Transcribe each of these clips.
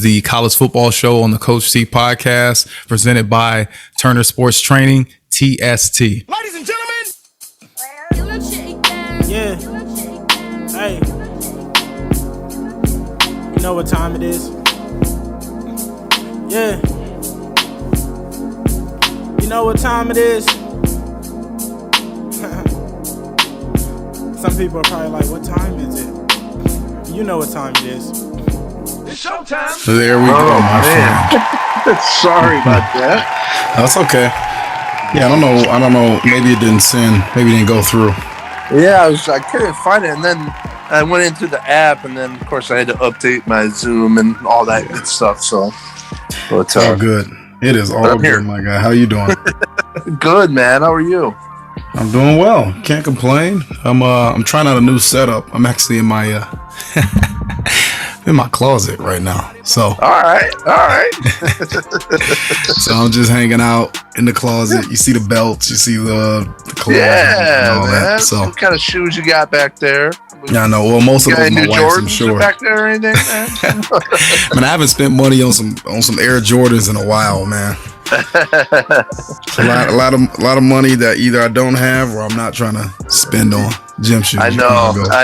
The college football show on the Coach T podcast, presented by Turner Sports Training, TST. Ladies and gentlemen. Yeah. Hey. You know what time it is? Yeah. You know what time it is? Some people are probably like, what time is it? You know what time it is. It's showtime. There we go, my friend. Sorry about that. That's okay. Yeah, I don't know. Maybe it didn't send. Maybe it didn't go through. Yeah, I couldn't find it, and then I went into the app, and then of course I had to update my Zoom and all that good stuff. So, but, all good. It is all good, here. my guy. How you doing? Good, man. How are you? I'm doing well. Can't complain. I'm trying out a new setup. I'm actually in my in my closet right now. So All right. so I'm just hanging out in the closet. You see the belts, you see the clothes, Yeah, and all man. that. So What kind of shoes you got back there? yeah, I know. Well, most You of got them any my new wife's, I'm Jordans sure. back there or anything, man? I mean, I haven't spent money on some Air Jordans in a while, man. A lot of money that either I don't have or I'm not trying to spend on gym shoes. I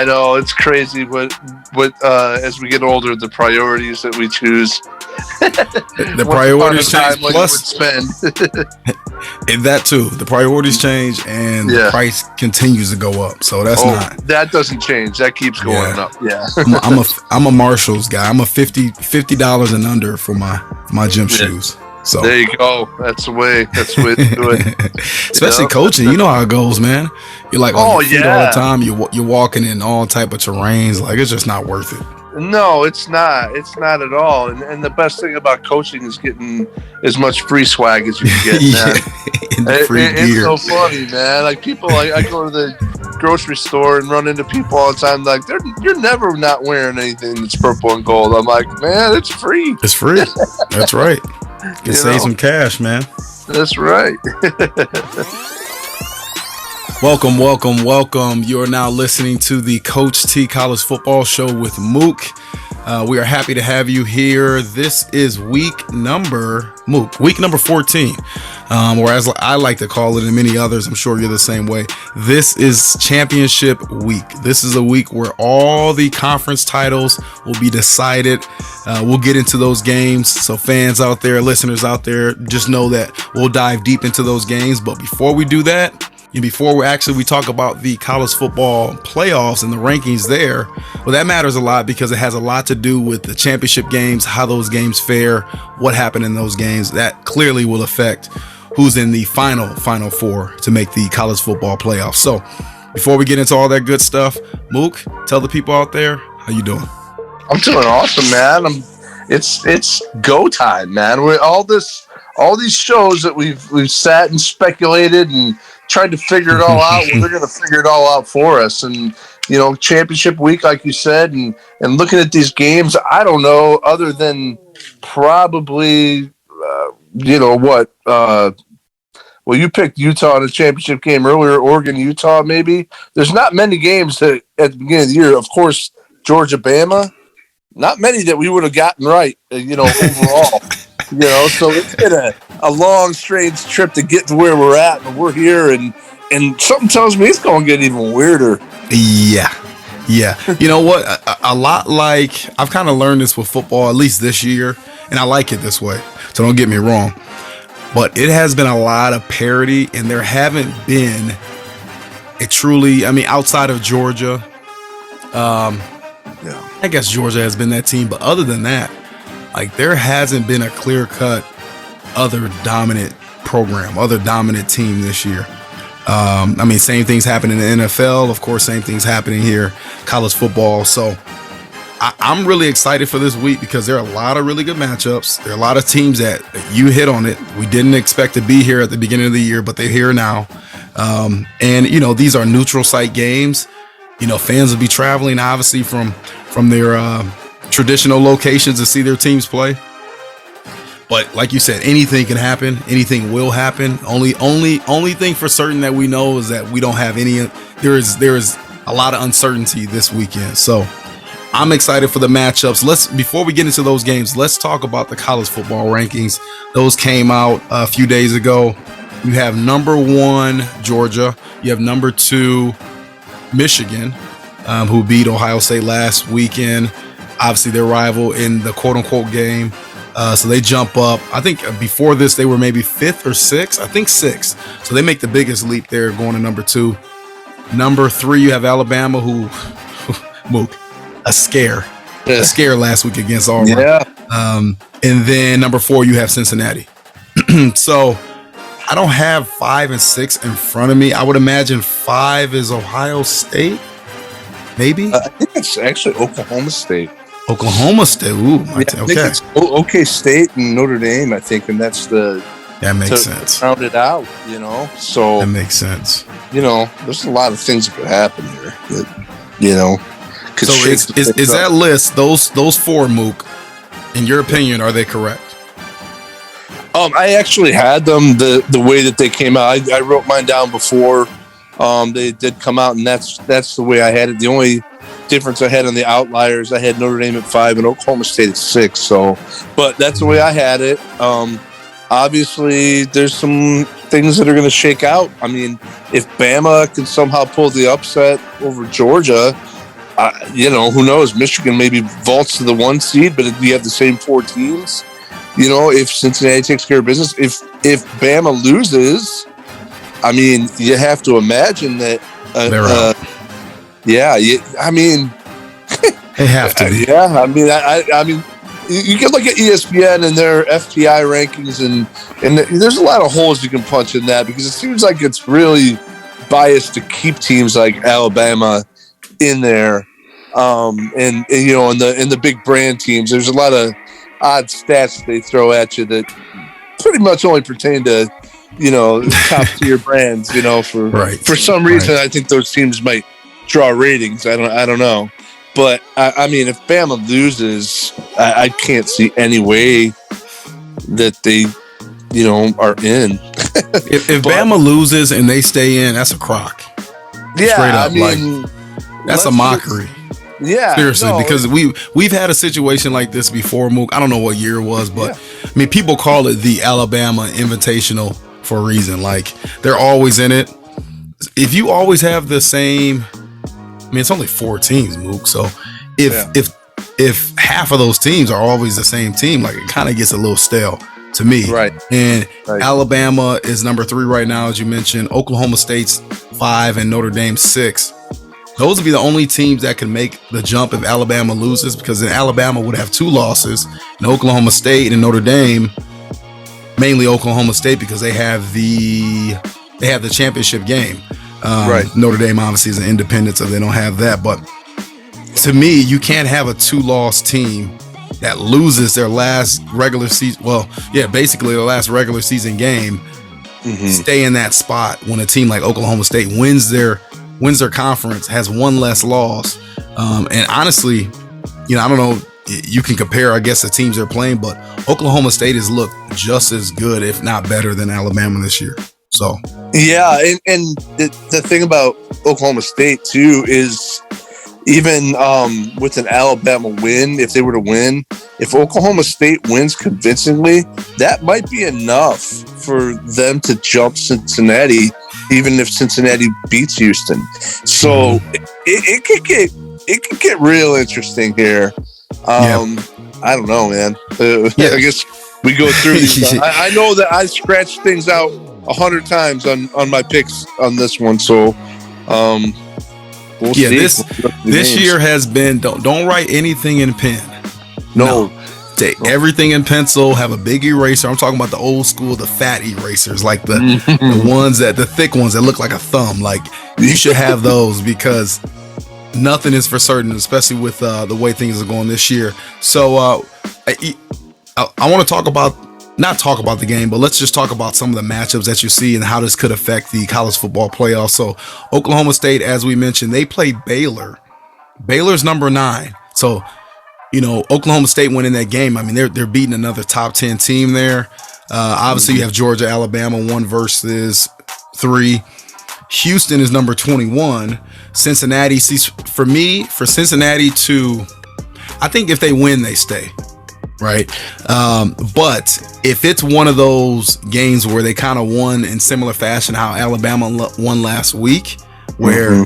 know. It's crazy what as we get older, the priorities that we choose. The priorities change. Plus, spend. that too. The priorities change, and the price continues to go up. So that's not. That doesn't change. That keeps going up. Yeah. I'm a Marshalls guy. I'm a $50 and under for my gym shoes. So there you go. That's the way to do it. Especially coaching, you know how it goes, man. You're like on your feet all the yeah. time. You're walking in all type of terrains. Like, it's just not worth it. No, it's not. It's not at all. And the best thing about coaching is getting as much free swag as you can get, man. In the free gear. It's so funny, man. Like people, I go to the grocery store and run into people all the time. Like you're never not wearing anything that's purple and gold. I'm like, man, it's free. It's free. That's right. You can save some cash, man. That's right. Welcome. You are now listening to the Coach T College Football Show with Mook. We are happy to have you here. This is week number 14, or as I like to call it, and many others, I'm sure you're the same way. This is championship week. This is a week where all the conference titles will be decided. We'll get into those games. So fans out there, listeners out there, just know that we'll dive deep into those games. But before we do that, and before we talk about the college football playoffs and the rankings there, well, that matters a lot because it has a lot to do with the championship games, how those games fare, what happened in those games. That clearly will affect who's in the final four to make the college football playoffs. So before we get into all that good stuff, Mook, tell the people out there, how you doing? I'm doing awesome, man. It's go time, man. We're all these shows that we've sat and speculated and tried to figure it all out. Well, they're going to figure it all out for us. And, championship week, like you said, and looking at these games, I don't know, other than probably, well, you picked Utah in a championship game earlier, Oregon, Utah, maybe. There's not many games that at the beginning of the year, of course, Georgia, Bama, not many that we would have gotten right, overall. So it's been a long, strange trip to get to where we're at, but we're here, and something tells me it's going to get even weirder. Yeah. You know what? A lot like, I've kind of learned this with football, at least this year, and I like it this way, so don't get me wrong. But it has been a lot of parity, and there haven't been outside of Georgia, I guess Georgia has been that team, but other than that, like, there hasn't been a clear-cut other dominant program, other dominant team this year. Same things happen in the NFL. Of course, same things happening here, college football. So I'm really excited for this week because there are a lot of really good matchups. There are a lot of teams that you hit on it. We didn't expect to be here at the beginning of the year, but they're here now. These are neutral site games. Fans will be traveling, obviously, from their traditional locations to see their teams play. But like you said, anything can happen. Anything will happen. Only thing for certain that we know is that we don't have any. There is a lot of uncertainty this weekend. So I'm excited for the matchups. Before we get into those games, let's talk about the college football rankings. Those came out a few days ago. You have number 1 Georgia. You have number 2 Michigan, who beat Ohio State last weekend. Obviously, their rival in the quote-unquote game. So they jump up. I think before this, they were maybe 5th or 6th. I think 6th. So they make the biggest leap there going to number 2. Number 3, you have Alabama, who Mook, a scare last week against Auburn. Yeah. And then number 4, you have Cincinnati. So I don't have 5 and 6 in front of me. I would imagine 5 is Ohio State, maybe. I think it's actually Oklahoma State. Oklahoma State. Ooh, I think it's OK State and Notre Dame, I think, and that's that makes sense. Round it out, So that makes sense. There's a lot of things that could happen here. Could so is that list those 4, Mook? In your opinion, are they correct? I actually had them the way that they came out. I wrote mine down before they did come out, and that's the way I had it. The only difference I had on the outliers, I had Notre Dame at 5 and Oklahoma State at 6. So, but that's the way I had it. Obviously, there's some things that are going to shake out. I mean, if Bama can somehow pull the upset over Georgia, who knows? Michigan maybe vaults to the 1 seed, but you have the same 4 teams. If Cincinnati takes care of business, if Bama loses, I mean, you have to imagine that. They're out. Yeah, I mean, they have to. Yeah, I mean, you can look at ESPN and their FPI rankings, and there's a lot of holes you can punch in that because it seems like it's really biased to keep teams like Alabama in there, and in the big brand teams. There's a lot of odd stats they throw at you that pretty much only pertain to top tier brands. For some reason, I think those teams might draw ratings. I don't know, but I mean, if Bama loses, I can't see any way that they are in. if Bama loses and they stay in, that's a crock. Yeah, straight up, I mean, that's a mockery. Yeah, seriously, because we've had a situation like this before, Mook. I don't know what year it was, but I mean, people call it the Alabama Invitational for a reason. Like, they're always in it. If you always have the same, I mean, it's only 4 teams, Mook. So if half of those teams are always the same team, like, it kind of gets a little stale to me. Right. And Alabama is number 3 right now, as you mentioned. Oklahoma State's 5 and Notre Dame 6. Those would be the only teams that can make the jump if Alabama loses, because then Alabama would have 2 losses, and Oklahoma State and Notre Dame, mainly Oklahoma State, because they have the championship game. Notre Dame obviously is an independent, so they don't have that. But to me, you can't have a 2-loss team that loses their last regular season. Well, yeah, basically their last regular season game, stay in that spot when a team like Oklahoma State wins their conference, has 1 less loss. And honestly, I don't know, you can compare, I guess, the teams they're playing, but Oklahoma State has looked just as good, if not better, than Alabama this year. So yeah, and the thing about Oklahoma State too is, even with an Alabama win, if they were to win, if Oklahoma State wins convincingly, that might be enough for them to jump Cincinnati, even if Cincinnati beats Houston. So it could get real interesting here. I don't know, man. I guess we go through these. I know that I scratched things out 100 times on my picks on this one, so we'll see. This year has been don't write anything in pen. No. Take everything in pencil, have a big eraser. I'm talking about the old school, the fat erasers, like the the thick ones that look like a thumb. Like, you should have those, because nothing is for certain, especially with the way things are going this year. So I want to not talk about the game, but let's just talk about some of the matchups that you see and how this could affect the college football playoffs. So Oklahoma State, as we mentioned, they played Baylor. Baylor's number 9. So, Oklahoma State went in that game. I mean, they're beating another top 10 team there. Obviously, you have Georgia, Alabama, 1 versus 3. Houston is number 21. Cincinnati, for Cincinnati to I think if they win, they stay. Right. But if it's one of those games where they kind of won in similar fashion, how Alabama won last week, where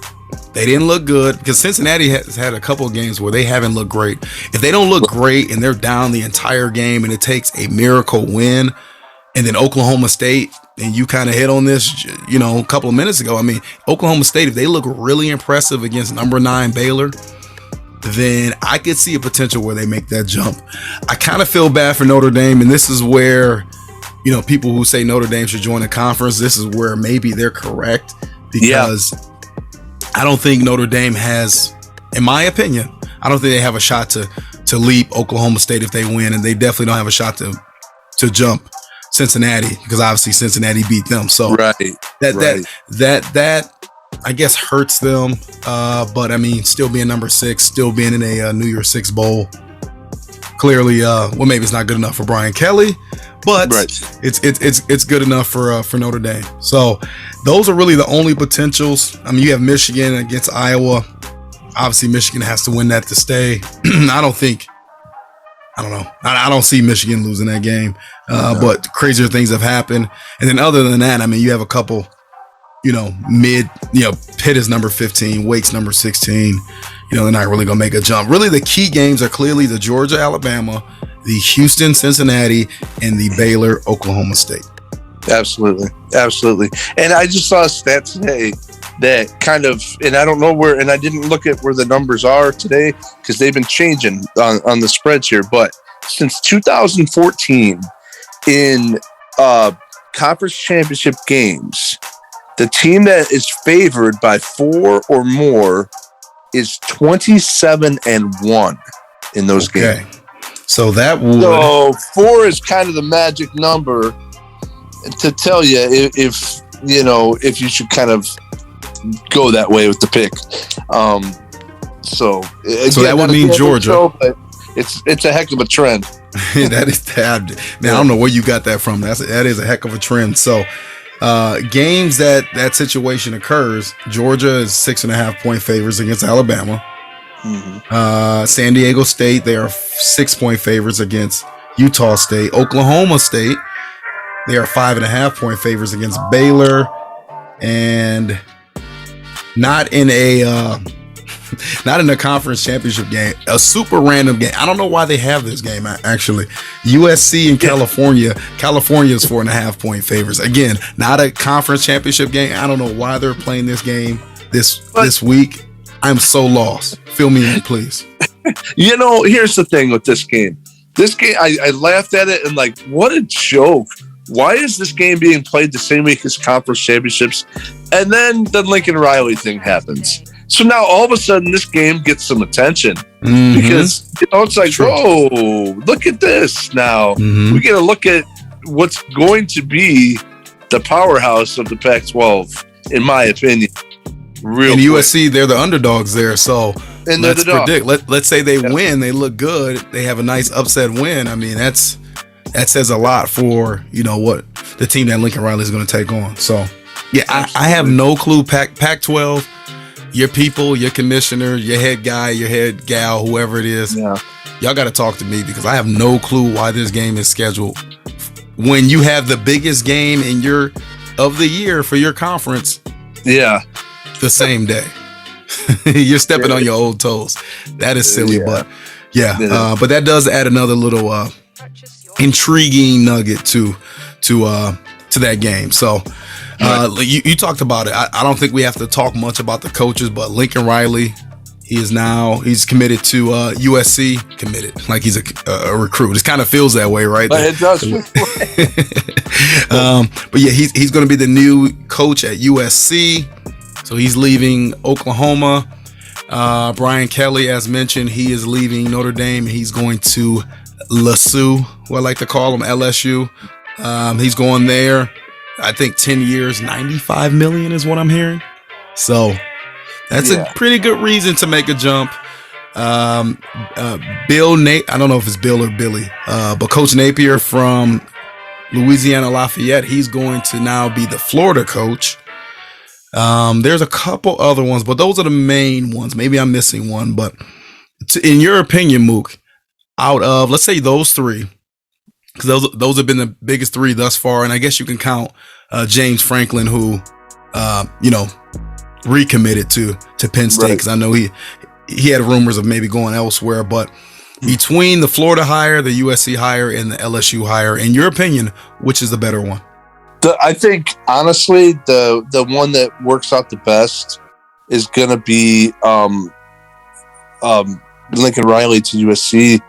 they didn't look good, because Cincinnati has had a couple of games where they haven't looked great. If they don't look great and they're down the entire game and it takes a miracle win, and then Oklahoma State, and you kind of hit on this, a couple of minutes ago. I mean, Oklahoma State, if they look really impressive against number 9 Baylor, then I could see a potential where they make that jump. I kind of feel bad for Notre Dame, and this is where, people who say Notre Dame should join the conference, this is where maybe they're correct, because I don't think Notre Dame has, in my opinion, I don't think they have a shot to leap Oklahoma State if they win, and they definitely don't have a shot to jump Cincinnati, because obviously Cincinnati beat them. So that I guess hurts them, but I mean, still being number 6, still being in a New Year's 6 bowl, clearly, maybe it's not good enough for Brian Kelly, but it's good enough for Notre Dame. So those are really the only potentials. I mean, you have Michigan against Iowa. Obviously, Michigan has to win that to stay. I don't know. I don't see Michigan losing that game, but crazier things have happened. And then other than that, I mean, you have a couple. Pitt is number 15, Wake's number 16. They're not really going to make a jump. Really, the key games are clearly the Georgia, Alabama, the Houston, Cincinnati, and the Baylor, Oklahoma State. Absolutely. And I just saw a stat today that kind of, and I don't know where, and I didn't look at where the numbers are today because they've been changing on the spreads here. But since 2014, in conference championship games, the team that is favored by 4 or more is 27-1 in those games. So that would. So 4 is kind of the magic number to tell you if you should kind of go that way with the pick. So that would mean Georgia. Show, but it's a heck of a trend. That is that. Man, I don't know where you got that from. That is a heck of a trend. So. Games that situation occurs, Georgia is 6.5 point favorites against Alabama. San Diego State, they are 6 point favorites against Utah State. Oklahoma State, they are 5.5 point favorites against Baylor, and not in a conference championship game, a super random game. I don't know why they have this game, actually. USC and California is 4.5 point favorites. Again, not a conference championship game. I don't know why they're playing this game this week. I'm so lost. Fill me in, please. Here's the thing with this game. I laughed at it and what a joke. Why is this game being played the same week as conference championships? And then the Lincoln Riley thing happens. So now all of a sudden this game gets some attention because it's like, whoa, look at this now. We get to look at what's going to be the powerhouse of the Pac-12, in my opinion. And USC, they're the underdogs there. So let's predict. Let's say they win, they look good, they have a nice upset win. I mean, that says a lot for what the team that Lincoln Riley is going to take on. So I have no clue. Pac-12. Your people, your commissioner, your head guy, your head gal, whoever it is, y'all got to talk to me, because I have no clue why this game is scheduled when you have the biggest game of the year for your conference. The same day. You're stepping on your old toes. That is silly, but but that does add another little intriguing nugget to that game. So. You talked about it. I don't think we have to talk much about the coaches, but Lincoln Riley, he's committed to USC. Committed, like he's a recruit. It kind of feels that way, right? But it does. But he's going to be the new coach at USC. So he's leaving Oklahoma. Brian Kelly, as mentioned, he is leaving Notre Dame. He's going to LSU, who I like to call him, LSU. He's going there. I think 10 years, 95 million is what I'm hearing. So that's a pretty good reason to make a jump. I don't know if it's Bill or Billy, but Coach Napier from Louisiana Lafayette, he's going to now be the Florida coach. There's a couple other ones, but those are the main ones. Maybe I'm missing one, but In your opinion, Mook, out of, let's say, those three, because those have been the biggest three thus far, and I guess you can count James Franklin, who recommitted to Penn State, because I know he had rumors of maybe going elsewhere. But between the Florida hire, the USC hire, and the LSU hire, in your opinion, which is the better one? I think, honestly, the one that works out the best is going to be Lincoln Riley to USC.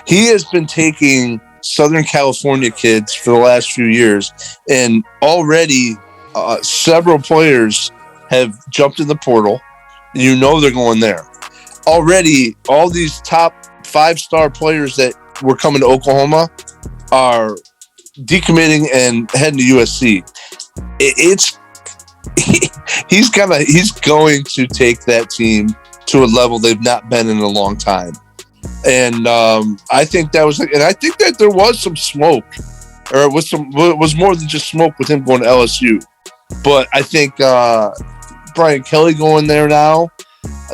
He has been taking Southern California kids for the last few years, and already several players have jumped in the portal. You know they're going there. Already, all these top 5-star players that were coming to Oklahoma are decommitting and heading to USC. He's going to take that team to a level they've not been in a long time. And I think that there was some smoke, or it was more than just smoke with him going to LSU. But I think Brian Kelly going there now,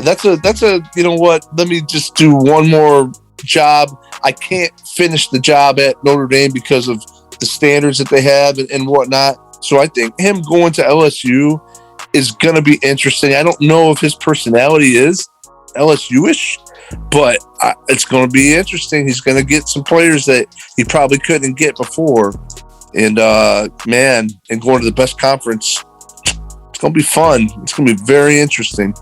that's a you know what? Let me just do one more job. I can't finish the job at Notre Dame because of the standards that they have and whatnot. So I think him going to LSU is going to be interesting. I don't know if his personality is LSU-ish, but it's going to be interesting. He's going to get some players that he probably couldn't get before. And, and going to the best conference, it's going to be fun. It's going to be very interesting.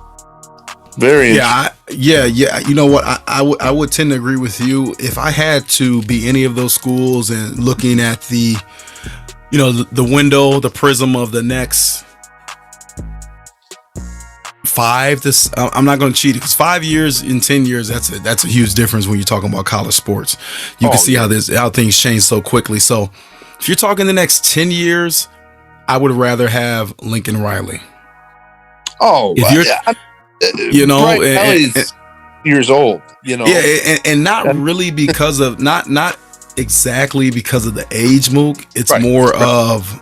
Very interesting. Yeah. You know what? I would tend to agree with you. If I had to be any of those schools and looking at the window, the prism of the next 5 to, I'm not going to cheat, because 5 years and 10 years, that's a huge difference when you're talking about college sports. You can see how things change so quickly. So if you're talking the next 10 years, I would rather have Lincoln Riley. Years old, and not really because of not exactly because of the age, Mook. It's more of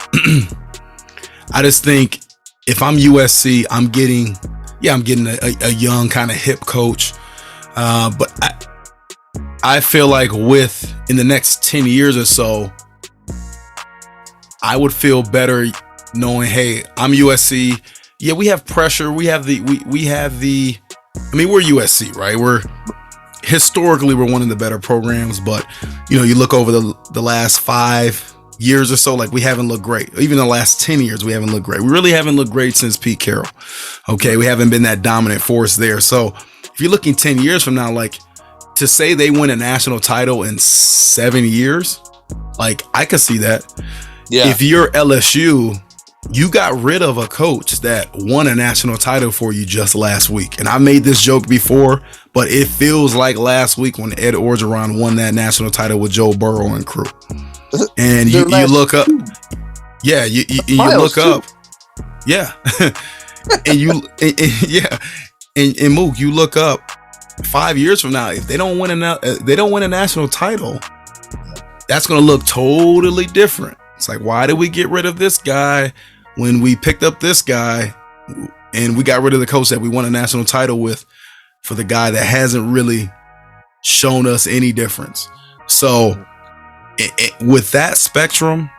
I just think if I'm USC, I'm getting a young kind of hip coach, but I feel like in the next 10 years or so, I would feel better knowing, hey, I'm USC. Yeah, we have pressure. We have the. I mean, we're USC, right? Historically we're one of the better programs, but you look over the last 5 years or so, like, we haven't looked great. Even the last 10 years, we haven't looked great. We really haven't looked great since Pete Carroll. Okay, we haven't been that dominant force there. So if you're looking 10 years from now, like, to say they win a national title in 7 years, like, I could see that. Yeah. If you're LSU, you got rid of a coach that won a national title for you just last week. And I made this joke before, but it feels like last week when Ed Orgeron won that national title with Joe Burrow and crew. And you look up. Yeah, you look up. Yeah. And Mook, you look up 5 years from now, if they don't win a national title, that's going to look totally different. It's like, why did we get rid of this guy when we picked up this guy, and we got rid of the coach that we won a national title with for the guy that hasn't really shown us any difference? So with that spectrum,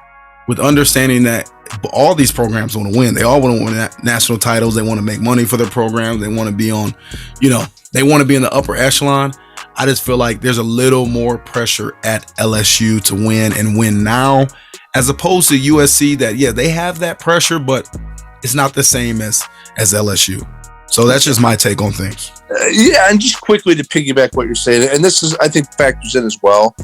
with understanding that all these programs want to win, they all want to win national titles. They want to make money for their programs. They want to be on, they want to be in the upper echelon. I just feel like there's a little more pressure at LSU to win and win now, as opposed to USC that, they have that pressure, but it's not the same as LSU. So that's just my take on things. And just quickly to piggyback what you're saying, and this is, I think, factors in as well.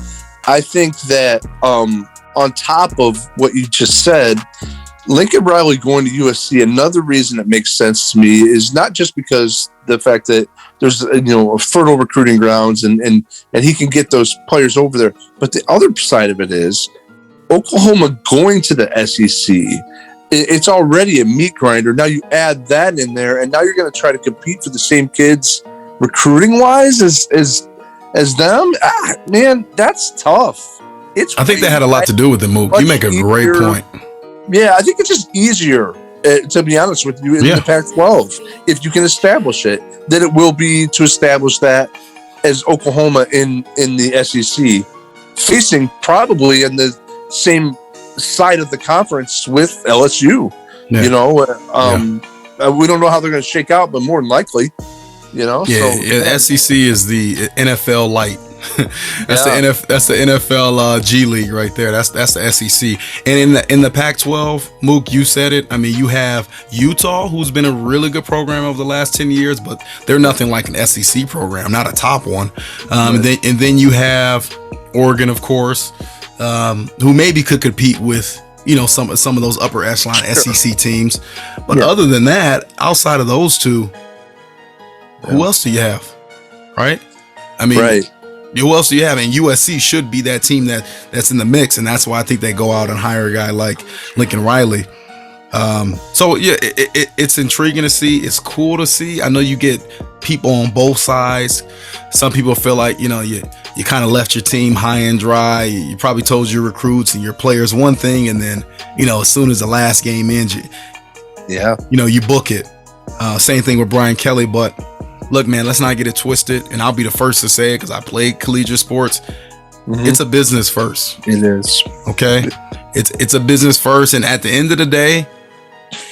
I think that on top of what you just said, Lincoln Riley going to USC, another reason it makes sense to me is not just because the fact that there's a fertile recruiting grounds and he can get those players over there, but the other side of it is Oklahoma going to the SEC. It's already a meat grinder. Now you add that in there, and now you're going to try to compete for the same kids recruiting wise as them. Man, that's tough. I think that had a lot to do with it, Mook. You make a great point. Yeah, I think it's just easier To be honest with you, in the Pac-12, if you can establish it, then it will be to establish that as Oklahoma in the SEC, facing probably in the same side of the conference with LSU. Yeah. You know, we don't know how they're going to shake out, but more than likely, you know. SEC is the NFL light. That's the NFL G League right there. That's the SEC. And in the Pac-12, Mook, you said it. I mean, you have Utah, who's been a really good program over the last 10 years, but they're nothing like an SEC program, not a top one. And then you have Oregon, of course, who maybe could compete with, you know, some of those upper echelon SEC teams. But other than that, outside of those two, who else do you have? Right? I mean, who else do you have? And USC should be that team that's in the mix, and that's why I think they go out and hire a guy like Lincoln Riley. So yeah, it's intriguing to see. It's cool to see. I know you get people on both sides. Some people feel like, you know, you kind of left your team high and dry. You probably told your recruits and your players one thing, and then, you know, as soon as the last game ends, you book it. Same thing with Brian Kelly, but look, man, let's not get it twisted. And I'll be the first to say it because I played collegiate sports. It's a business first. It is. Okay. It's a business first. And at the end of the day,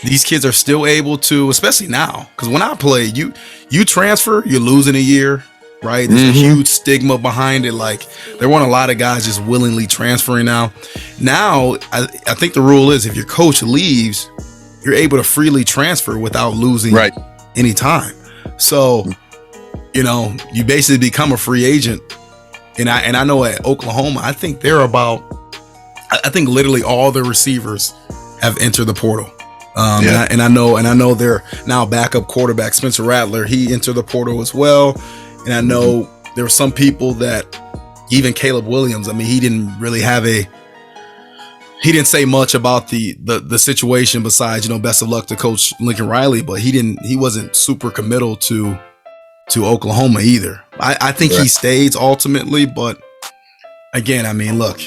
these kids are still able to, especially now, because when I played, you transfer, you're losing a year, right? There's a huge stigma behind it. Like, there weren't a lot of guys just willingly transferring now. Now, I think the rule is if your coach leaves, you're able to freely transfer without losing any time. So, you know, you basically become a free agent. And I know at Oklahoma, I think literally all the receivers have entered the portal. And I know their now backup quarterback, Spencer Rattler, he entered the portal as well. And I know there were some people that, even Caleb Williams, I mean, he didn't say much about the situation besides, you know, best of luck to Coach Lincoln Riley, but he wasn't super committal to Oklahoma either. I think he stays ultimately, but again, I mean, look,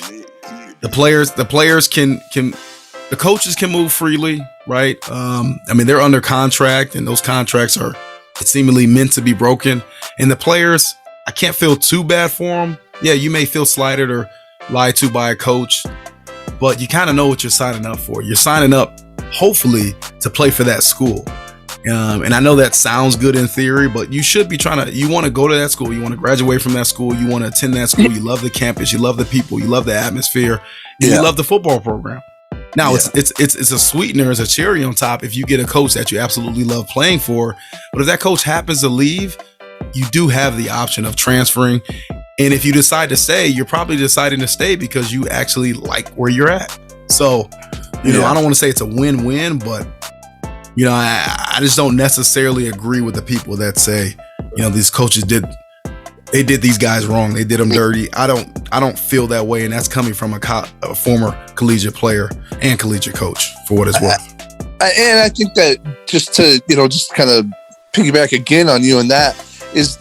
the players the coaches can move freely, right? I mean, they're under contract, and those contracts are seemingly meant to be broken. And the players, I can't feel too bad for them. Yeah, you may feel slighted or lied to by a coach, but you kind of know what you're signing up for. You're signing up, hopefully, to play for that school. And I know that sounds good in theory, but you should be you want to go to that school. You want to graduate from that school. You want to attend that school. You love the campus. You love the people. You love the atmosphere. And you love the football program. Now, it's a sweetener, it's a cherry on top if you get a coach that you absolutely love playing for. But if that coach happens to leave, you do have the option of transferring. And if you decide to stay, you're probably deciding to stay because you actually like where you're at. So, you know, I don't want to say it's a win-win, but, you know, I just don't necessarily agree with the people that say, you know, these coaches did these guys wrong. They did them dirty. I don't feel that way. And that's coming from a former collegiate player and collegiate coach, for what it's worth. And I think that just kind of piggyback again on you, and that is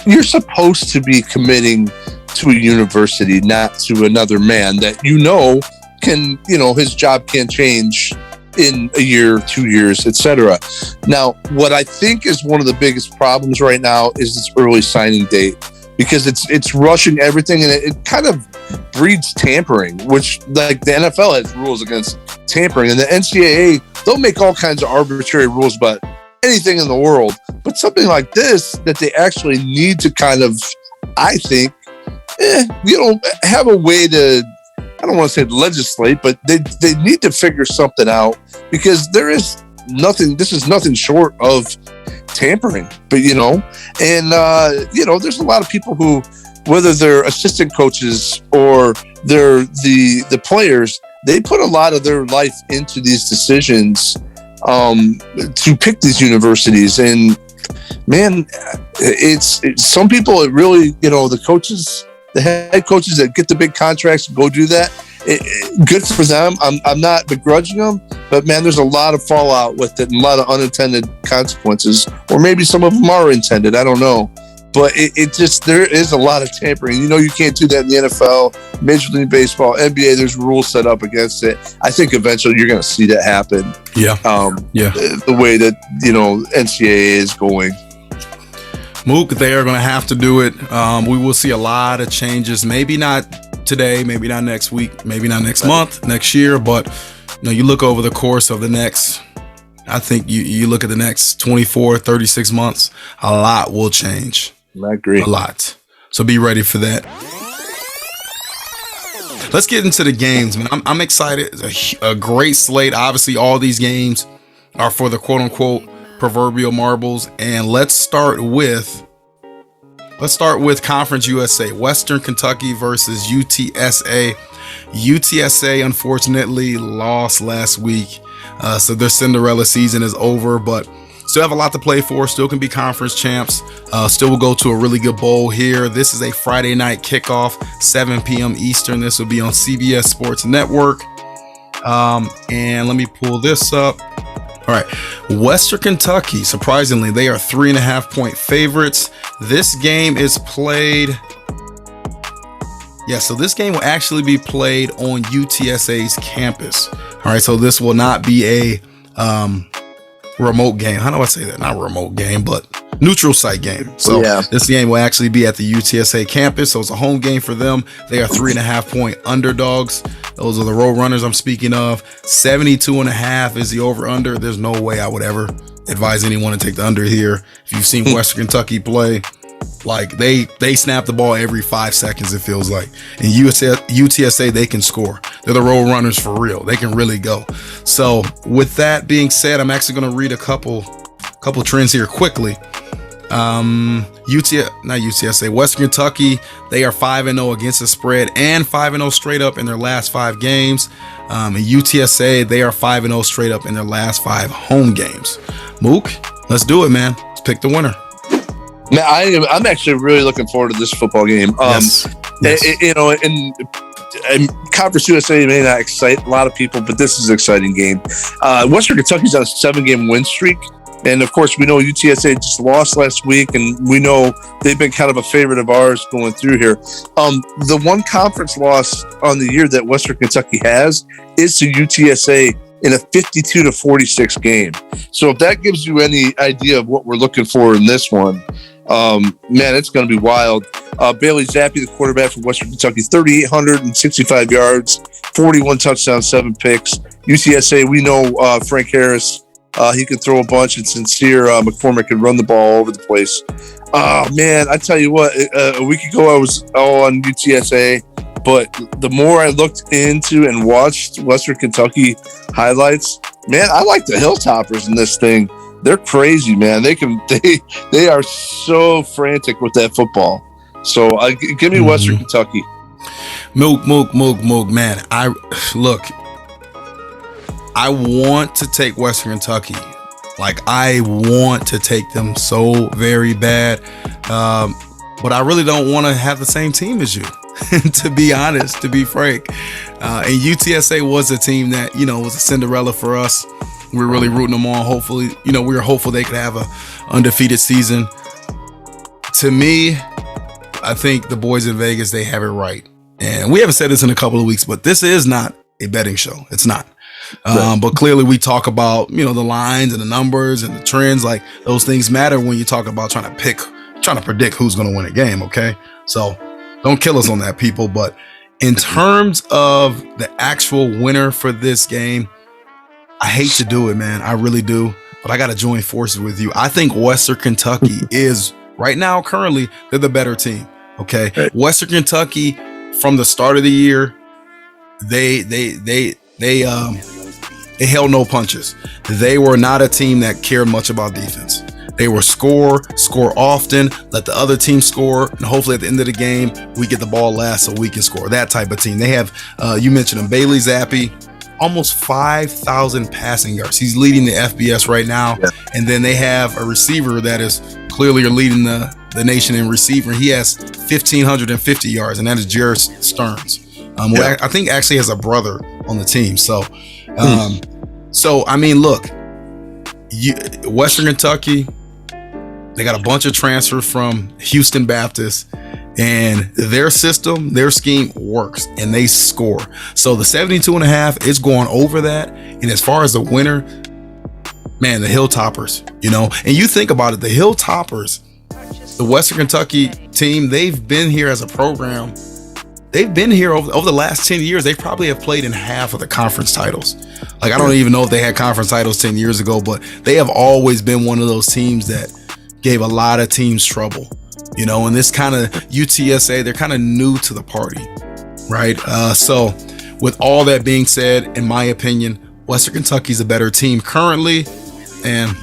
you're supposed to be committing to a university, not to another man that, you know, can, you know, his job can change in a year, 2 years, etc. Now, what I think is one of the biggest problems right now is this early signing date, because it's rushing everything, and it kind of breeds tampering, which, like, the NFL has rules against tampering, and the NCAA, they'll make all kinds of arbitrary rules about anything in the world, but something like this that they actually need to kind of, I think, have a way to, I don't want to say legislate, but they need to figure something out, because there is nothing, this is nothing short of tampering, but, you know, and, you know, there's a lot of people who, whether they're assistant coaches or they're the players, they put a lot of their life into these decisions to pick these universities. And man, it's some people, it really, you know, the coaches, the head coaches that get the big contracts go do that. Good for them. I'm not begrudging them, but man, there's a lot of fallout with it and a lot of unintended consequences, or maybe some of them are intended. I don't know. But it just, there is a lot of tampering. You know, you can't do that in the NFL, Major League Baseball, NBA. There's rules set up against it. I think eventually you're going to see that happen. Yeah. The way that, you know, NCAA is going. Mook, they are going to have to do it. We will see a lot of changes. Maybe not today, maybe not next week, maybe not next month, next year. But, you know, you look over the course of the next, I think you look at the next 24, 36 months, a lot will change. I agree. A lot. So be ready for that. Let's get into the games, man. I'm excited. It's a great slate. Obviously, all these games are for the quote unquote proverbial marbles. And let's start with Conference USA. Western Kentucky versus UTSA. UTSA unfortunately lost last week. So their Cinderella season is over, but still have a lot to play for. Still can be conference champs. Still will go to a really good bowl here. This is a Friday night kickoff, 7 p.m. Eastern. This will be on CBS Sports Network. And let me pull this up. All right. Western Kentucky, surprisingly, they are 3.5-point favorites. This game is played. Yeah, so this game will actually be played on UTSA's campus. All right, so this will not be a remote game. How do I say that? Not a remote game, but neutral site game. So This game will actually be at the UTSA campus. So it's a home game for them. They are 3.5-point underdogs. Those are the road runners I'm speaking of. 72.5 is the over under. There's no way I would ever advise anyone to take the under here. If you've seen Western Kentucky play, like they snap the ball every 5 seconds, it feels like. And UTSA, they can score. They're the road runners for real. They can really go. So with that being said, I'm actually going to read a couple trends here quickly. Western Kentucky, they are 5-0 against the spread and 5-0 straight up in their last 5 games. And UTSA, they are 5-0 straight up in their last 5 home games. Mook, let's do it, man. Let's pick the winner. Man, I'm actually really looking forward to this football game. Yes. You know, and Conference USA may not excite a lot of people, but this is an exciting game. Western Kentucky's on a 7-game win streak. And of course, we know UTSA just lost last week, and we know they've been kind of a favorite of ours going through here. The one conference loss on the year that Western Kentucky has is to UTSA in a 52-46 game. So if that gives you any idea of what we're looking for in this one, man, it's going to be wild. Bailey Zappi, the quarterback from Western Kentucky, 3,865 yards, 41 touchdowns, 7 picks. UTSA, we know Frank Harris. He can throw a bunch, and Sincere McCormick can run the ball all over the place. Man, I tell you what, a week ago I was all on UTSA, but the more I looked into and watched Western Kentucky highlights, man, I like the Hilltoppers in this thing. They're crazy, man. They are so frantic with that football. So give me Western Kentucky. Mook, man. I want to take Western Kentucky. Like, I want to take them so very bad. But I really don't want to have the same team as you, to be honest, to be frank. And UTSA was a team that, you know, was a Cinderella for us. We're really rooting them on. Hopefully, you know, we were hopeful they could have a undefeated season. To me, I think the boys in Vegas, they have it right. And we haven't said this in a couple of weeks, but this is not a betting show. It's not. But clearly we talk about, you know, the lines and the numbers and the trends. Like, those things matter when you talk about trying to predict who's going to win a game. Okay. So don't kill us on that, people. But in terms of the actual winner for this game, I hate to do it, man. I really do. But I got to join forces with you. I think Western Kentucky is right now, currently, they're the better team. Okay. Right. Western Kentucky, from the start of the year, they held no punches. They were not a team that cared much about defense. They were score often, let the other team score, and hopefully at the end of the game, we get the ball last so we can score. That type of team. They have, you mentioned him, Bailey Zappi, almost 5,000 passing yards. He's leading the FBS right now. Yeah. And then they have a receiver that is clearly leading the nation in receiver. He has 1,550 yards, and that is Jared Stearns. Who I think actually has a brother on the team. So, I mean, look, Western Kentucky, They got a bunch of transfers from Houston Baptist, and their system, their scheme works, and they score. So the 72.5 is going over that. And as far as the winner, man, the Hilltoppers, and you think about it, the Hilltoppers, the Western Kentucky team, they've been here as a program. They've been here over the last 10 years. They probably have played in half of the conference titles. Like, I don't even know if they had conference titles 10 years ago, but they have always been one of those teams that gave a lot of teams trouble, and this kind of UTSA, they're kind of new to the party, right? So with all that being said, in my opinion, Western Kentucky's a better team currently. And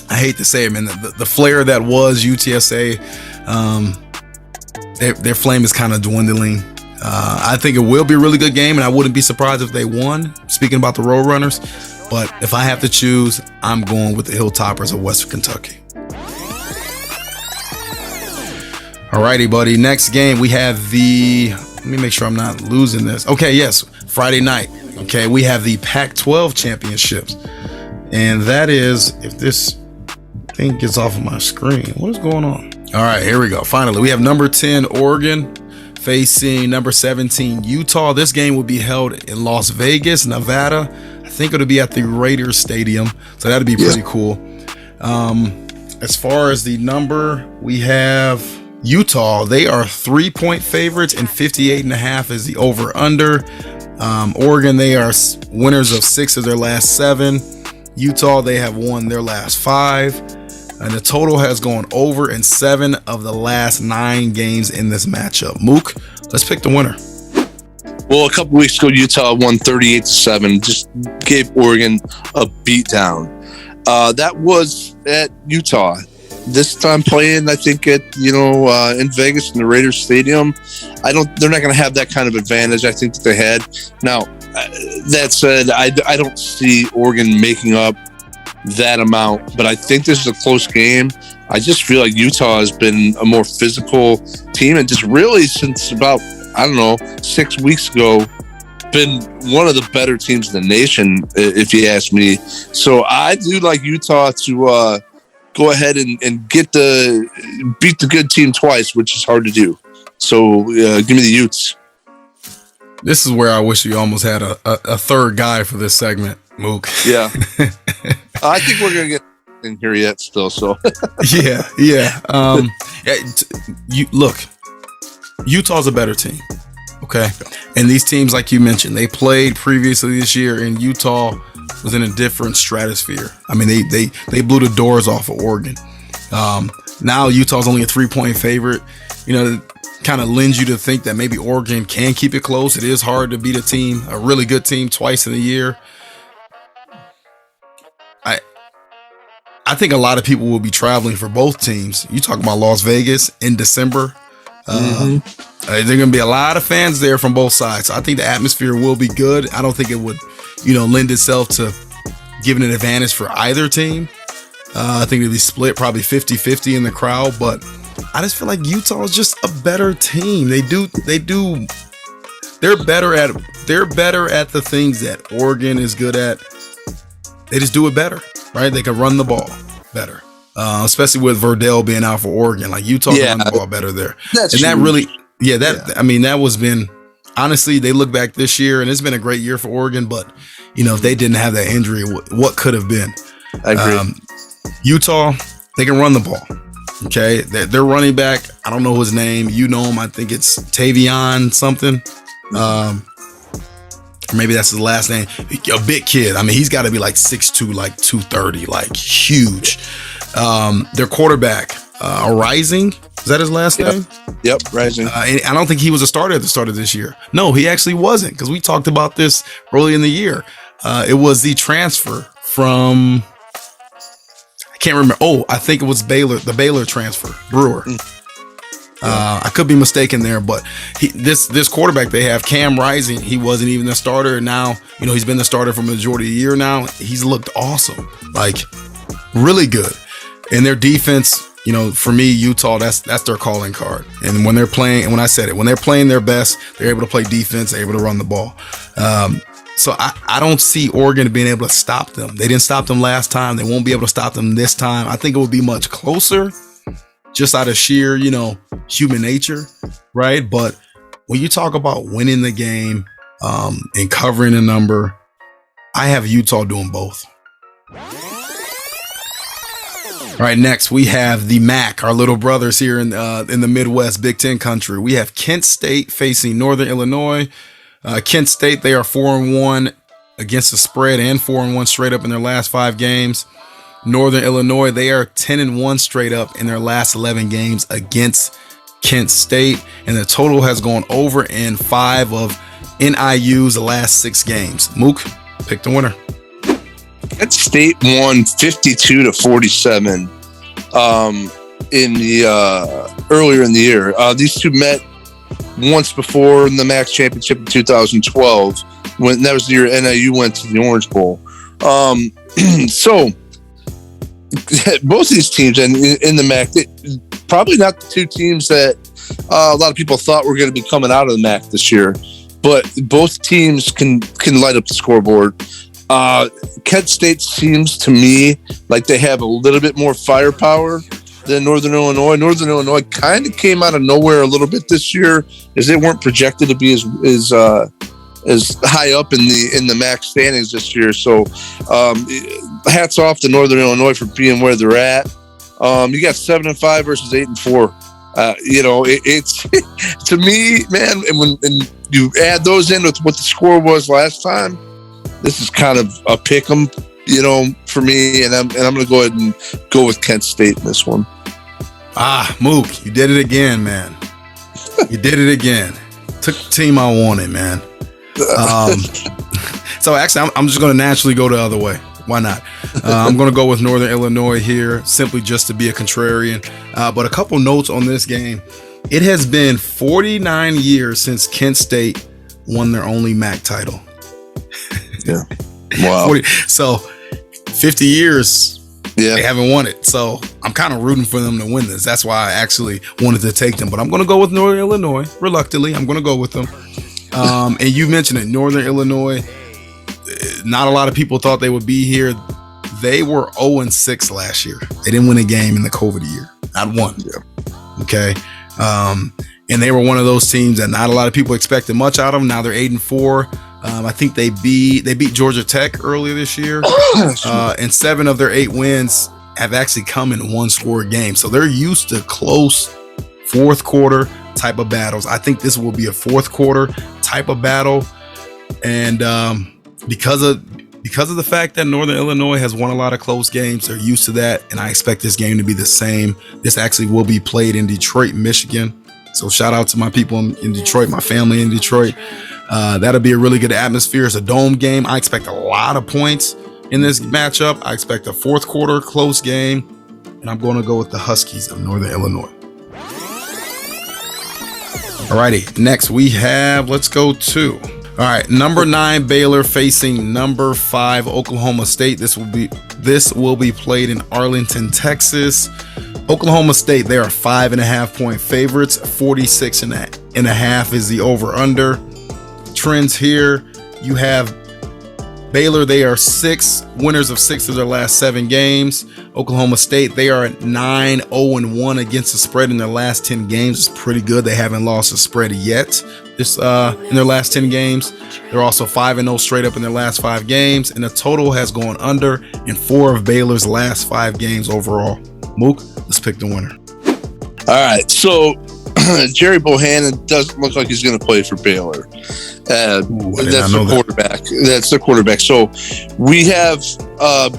I hate to say it, man, the flair that was UTSA, their flame is kind of dwindling. I think it will be a really good game, and I wouldn't be surprised if they won, speaking about the Roadrunners. But if I have to choose, I'm going with the Hilltoppers of Western Kentucky. Alrighty, buddy. Next game, we have let me make sure I'm not losing this. Okay, yes, Friday night. Okay, we have the Pac-12 championships. And that is, if this thing gets off of my screen, what is going on? All right, here we go. Finally, we have number 10, Oregon, facing number 17, Utah. This game will be held in Las Vegas, Nevada. I think it'll be at the Raiders Stadium. So that'd be pretty cool. As far as the number, we have Utah. They are 3-point favorites, and 58.5 is the over-under. Oregon, they are winners of 6 of their last 7. Utah, they have won their last 5. And the total has gone over in 7 of the last 9 games in this matchup. Mook, let's pick the winner. Well, a couple weeks ago, Utah won 38-7. Just gave Oregon a beatdown. That was at Utah. This time playing, I think at in Vegas in the Raiders Stadium, they're not going to have that kind of advantage. I think that they had. Now, that said, I don't see Oregon making up that amount, but I think this is a close game. I just feel like Utah has been a more physical team, and just really since about 6 weeks ago, been one of the better teams in the nation, if you ask me. So I do like Utah to go ahead and beat the good team twice, which is hard to do. So give me the Utes. This is where I wish you almost had a third guy for this segment, Mook. Yeah. I think we're going to get in here yet still. So yeah. Look, Utah's a better team. Okay. And these teams, like you mentioned, they played previously this year, and Utah was in a different stratosphere. I mean, they blew the doors off of Oregon. Now Utah's only a 3-point favorite. Kind of lends you to think that maybe Oregon can keep it close. It is hard to beat a really good team twice in a year. I think a lot of people will be traveling for both teams. You talk about Las Vegas in December. There are going to be a lot of fans there from both sides. So I think the atmosphere will be good. I don't think it would, lend itself to giving an advantage for either team. I think it'll be split probably 50-50 in the crowd, but I just feel like Utah is just a better team. They're better at the things that Oregon is good at. They just do it better, right? They can run the ball better. Especially with Verdell being out for Oregon. Like Utah can run the ball better there. That was been honestly, they look back this year and it's been a great year for Oregon, but if they didn't have that injury, what could have been? I agree. Utah, they can run the ball. Okay. Their running back, I don't know his name. You know him. I think it's Tavion something. Or maybe that's his last name. A big kid. I mean, he's got to be like 6'2", like 230, like huge. Their quarterback, Rising, is that his last name? Yep, Rising. I don't think he was a starter at the start of this year. No, he actually wasn't, because we talked about this early in the year. It was the transfer from, I can't remember. Oh, I think it was the Baylor transfer, Brewer. I could be mistaken there, but this quarterback they have, Cam Rising, he wasn't even the starter. Now, he's been the starter for a majority of the year now. He's looked awesome, like really good. And their defense, for me, Utah, that's their calling card. And when they're playing, and when I said it, when they're playing their best, they're able to play defense, they're able to run the ball. So I don't see Oregon being able to stop them. They didn't stop them last time. They won't be able to stop them this time. I think it will be much closer. just out of sheer, human nature, right? But when you talk about winning the game and covering a number, I have Utah doing both. All right, next we have the MAC, our little brothers here in the Midwest, Big Ten country. We have Kent State facing Northern Illinois. Kent State, they are 4-1 against the spread and 4-1 straight up in their last 5 games. Northern Illinois, they are 10-1 straight up in their last 11 games against Kent State, and the total has gone over in 5 of NIU's last 6 games. Mook, pick the winner. Kent State won 52-47 in the earlier in the year. These two met once before in the MAC championship in 2012, when that was the year NIU went to the Orange Bowl. So both these teams and in the MAC, probably not the two teams that a lot of people thought were going to be coming out of the MAC this year, but both teams can light up the scoreboard. Kent State seems to me like they have a little bit more firepower than Northern Illinois. Northern Illinois kind of came out of nowhere a little bit this year, as they weren't projected to be as high up in the MAC standings this year. So hats off to Northern Illinois for being where they're at. You got 7-5 versus 8-4. It's to me, man. And when you add those in with what the score was last time, this is kind of a pick 'em, for me. And I'm going to go ahead and go with Kent State in this one. Mook, you did it again, man. You did it again. Took the team I wanted, man. So actually, I'm just going to naturally go the other way. Why not? I'm going to go with Northern Illinois here, simply just to be a contrarian. But a couple notes on this game. It has been 49 years since Kent State won their only MAC title. Yeah. Wow. 50 years. Yeah. They haven't won it. So I'm kind of rooting for them to win this. That's why I actually wanted to take them. But I'm going to go with Northern Illinois. Reluctantly, I'm going to go with them. And you mentioned it, Northern Illinois. Not a lot of people thought they would be here. They were 0-6 last year. They didn't win a game in the COVID year. Not one. Yeah. Okay. And they were one of those teams that not a lot of people expected much out of them. Now they're 8-4. I think they beat Georgia Tech earlier this year. And 7 of their 8 wins have actually come in one-score games. So they're used to close fourth quarter type of battles. I think this will be a fourth quarter type of battle. And because of the fact that Northern Illinois has won a lot of close games, they're used to that, and I expect this game to be the same. This actually will be played in Detroit, Michigan. So shout out to my people in Detroit, my family in Detroit. That'll be a really good atmosphere. It's a dome game. I expect a lot of points in this matchup. I expect a fourth quarter close game, and I'm going to go with the Huskies of Northern Illinois. Alrighty, next we have, let's go to, all right, number 9 Baylor facing number 5 Oklahoma State. This will be played in Arlington, Texas. Oklahoma State, they are 5.5 point favorites. 46.5 is the over under. Trends here, you have Baylor, they are winners of 6 of their last 7 games. Oklahoma State, they are at 9-0-1 against the spread in their last 10 games. It's pretty good. They haven't lost a spread yet in their last 10 games. They're also 5-0 straight up in their last 5 games, and the total has gone under in 4 of Baylor's last 5 games overall. Mook, let's pick the winner. All right, so Jerry Bohannon doesn't look like he's going to play for Baylor. That's the quarterback. That's the quarterback. So we have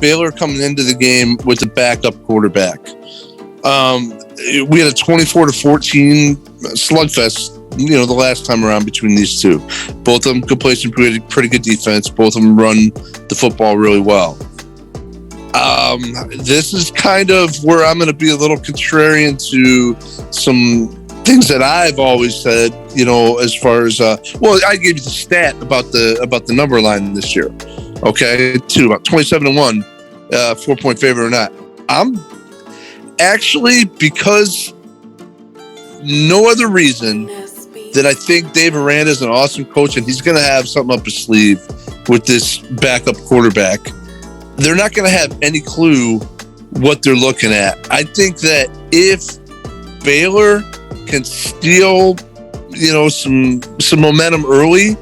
Baylor coming into the game with a backup quarterback. We had a 24-14 slugfest, the last time around between these two. Both of them could play some pretty good defense. Both of them run the football really well. This is kind of where I'm going to be a little contrarian to some things that I've always said, as far as I gave you the stat about the number line this year. Okay, to about 27-1, 4-point favorite or not. I'm actually, because no other reason that I think Dave Aranda is an awesome coach and he's going to have something up his sleeve with this backup quarterback. They're not going to have any clue what they're looking at. I think that if Baylor can steal, some momentum early,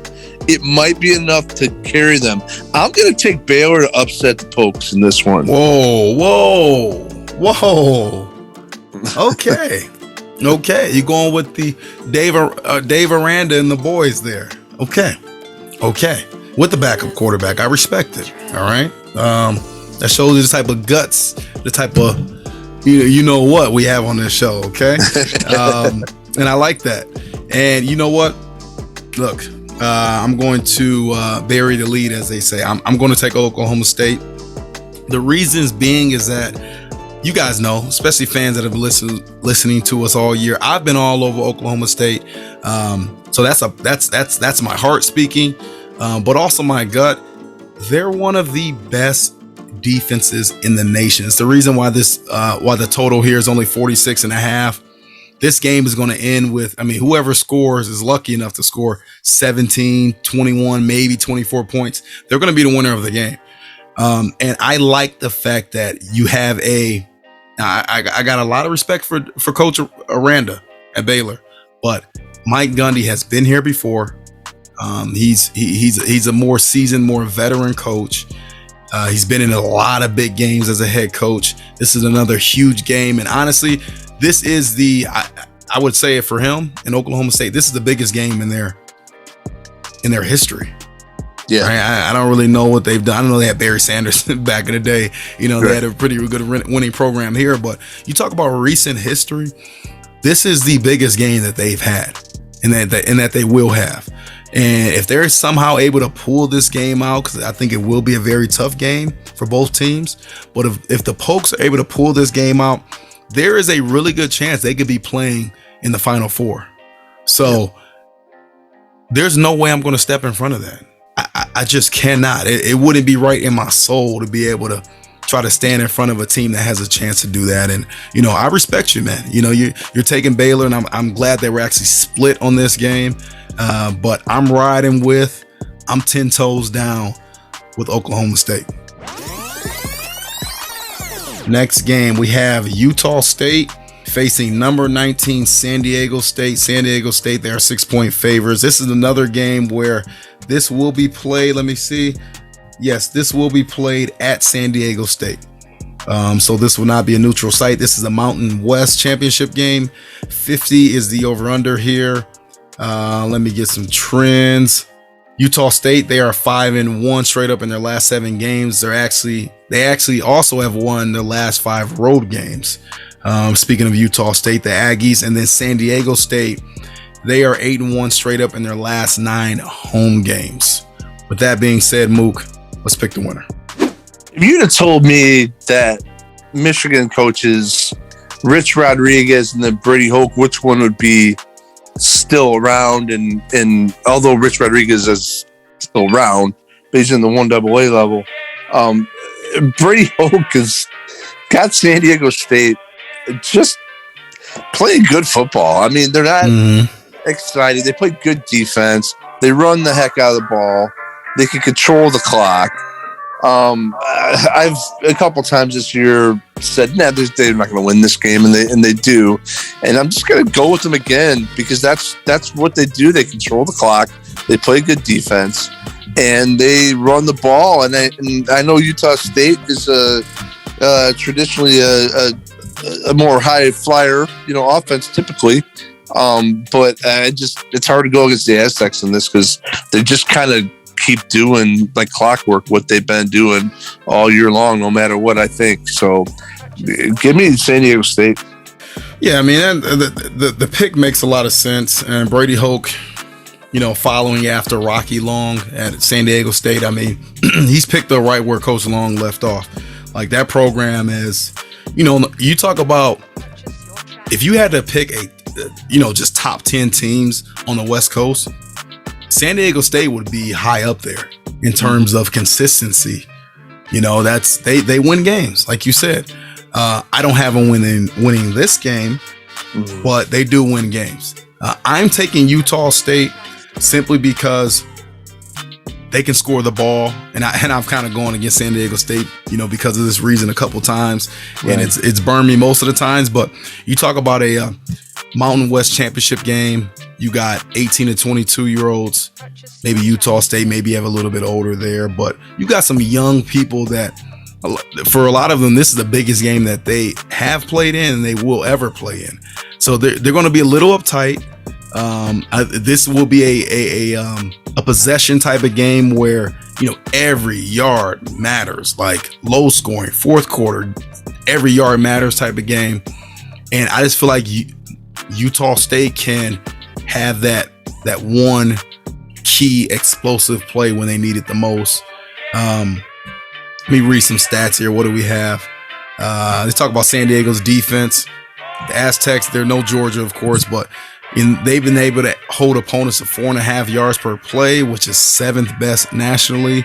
it might be enough to carry them. I'm going to take Baylor to upset the Pokes in this one. Whoa. Okay. Okay. You're going with the Dave Aranda and the boys there. Okay. With the backup quarterback. I respect it. All right. That shows you the type of guts, the type of, you know what we have on this show. Okay. And I like that. And you know what? Look, I'm going to bury the lead, as they say. I'm going to take Oklahoma State. The reasons being is that you guys know, especially fans that have been listening to us all year, I've been all over Oklahoma State. So that's my heart speaking, but also my gut. They're one of the best defenses in the nation. It's the reason why why the total here is only 46.5. This game is going to end with, whoever scores is lucky enough to score 17, 21, maybe 24 points. They're going to be the winner of the game. And I like the fact that you have I got a lot of respect for Coach Aranda at Baylor, but Mike Gundy has been here before. He's a more seasoned, more veteran coach. He's been in a lot of big games as a head coach. This is another huge game. And honestly, this is I would say it for him in Oklahoma State. This is the biggest game in their history. Yeah. Right? I don't really know what they've done. I don't know they had Barry Sanders back in the day. They had a pretty good winning program here. But you talk about recent history, this is the biggest game that they've had and that they will have. And if they're somehow able to pull this game out, because I think it will be a very tough game for both teams, but if the Pokes are able to pull this game out, there is a really good chance they could be playing in the Final Four. So there's no way I'm going to step in front of that. I just cannot. It wouldn't be right in my soul to be able to try to stand in front of a team that has a chance to do that. And, I respect you, man. You're taking Baylor, and I'm glad they were actually split on this game. But I'm 10 toes down with Oklahoma State. Next game, we have Utah State facing number 19 San Diego State. San Diego State, they are 6-point favorites. This is another game where this will be played. Let me see. Yes, this will be played at San Diego State. So this will not be a neutral site. This is a Mountain West championship game. 50 is the over-under here. Let me get some trends. Utah State, they are 5-1 straight up in their last 7 games. They actually also have won their last 5 road games. Speaking of Utah State, the Aggies, and then San Diego State, they are 8-1 straight up in their last 9 home games. With that being said, Mook, let's pick the winner. If you'd have told me that Michigan coaches Rich Rodriguez and then Brady Hoke, which one would be still around, and although Rich Rodriguez is still around, but he's in the 1AA level, Brady Hoke has got San Diego State just playing good football. They're not excited. They play good defense. They run the heck out of the ball. They can control the clock. I've a couple times this year said, they're not going to win this game, and they do. And I'm just going to go with them again because that's what they do. They control the clock. They play good defense, and they run the ball. And I know Utah State is traditionally a more high flyer, offense typically. But it's hard to go against the Aztecs in this because they just kind of keep doing like clockwork what they've been doing all year long, no matter what I think. So give me San Diego State. Yeah, the pick makes a lot of sense. And Brady Hoke, following after Rocky Long at San Diego State, he's picked up right where Coach Long left off. Like, that program is, you talk about if you had to pick just top 10 teams on the West Coast, San Diego State would be high up there in terms of consistency. They win games, like you said. I don't have them winning this game, but they do win games. I'm taking Utah State simply because they can score the ball, and I'm kind of going against San Diego State, because of this reason a couple times, and it's burned me most of the times. But you talk about a Mountain West championship game, you got 18 to 22-year-olds, maybe Utah State, maybe you have a little bit older there, but you got some young people that, for a lot of them, this is the biggest game that they have played in and they will ever play in. So they're going to be a little uptight. This will be a possession type of game where every yard matters, like low scoring fourth quarter, every yard matters type of game. And I just feel like Utah State can have that one key explosive play when they need it the most. Let me read some stats here. What do we have? Let's talk about San Diego's defense. The Aztecs, they're no Georgia, of course, but they've been able to hold opponents to 4.5 yards per play, which is 7th best nationally.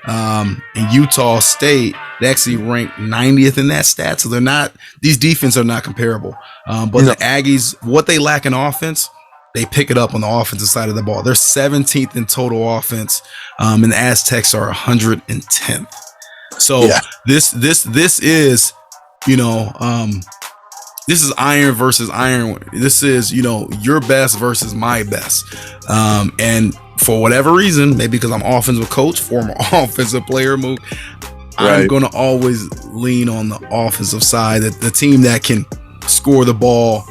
In Utah State, they actually ranked 90th in that stat. So these defenses are not comparable. But the Aggies, what they lack in offense, they pick it up on the offensive side of the ball. They're 17th in total offense. And the Aztecs are 110th. So this is, this is iron versus iron. This is, your best versus my best. And for whatever reason, maybe because I'm offensive coach, former offensive player, Mook, I'm going to always lean on the offensive side, the team that can score the ball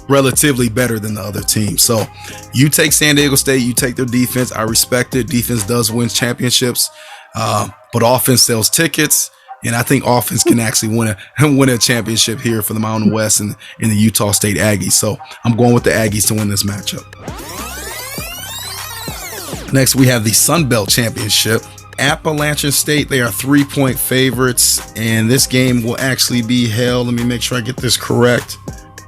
relatively better than the other team. So you take San Diego State, you take their defense. I respect it. Defense does win championships, but offense sells tickets. And I think offense can actually win a championship here for the Mountain West and the Utah State Aggies. So I'm going with the Aggies to win this matchup. Next, we have the Sun Belt Championship. Appalachian State, they are 3-point favorites, and this game will actually be held. Let me make sure I get this correct.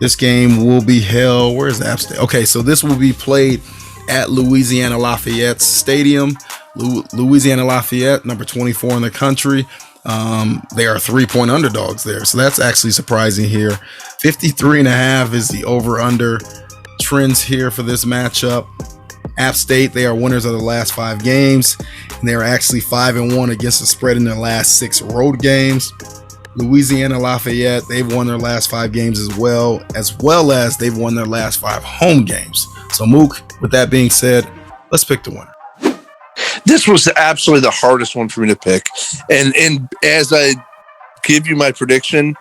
This game will be held. Where's App State? Okay, so this will be played at Louisiana Lafayette Stadium. Louisiana Lafayette, number 24 in the country. They are 3-point underdogs there. So that's actually surprising here. 53.5 is the over-under trends here for this matchup. App State, they are winners of the last 5 games, and they are actually 5-1 against the spread in their last 6 road games. Louisiana Lafayette, they've won their last 5 games as well as they've won their last 5 home games. So Mook, with that being said, let's pick the winner. This was absolutely the hardest one for me to pick. And as I give you my prediction,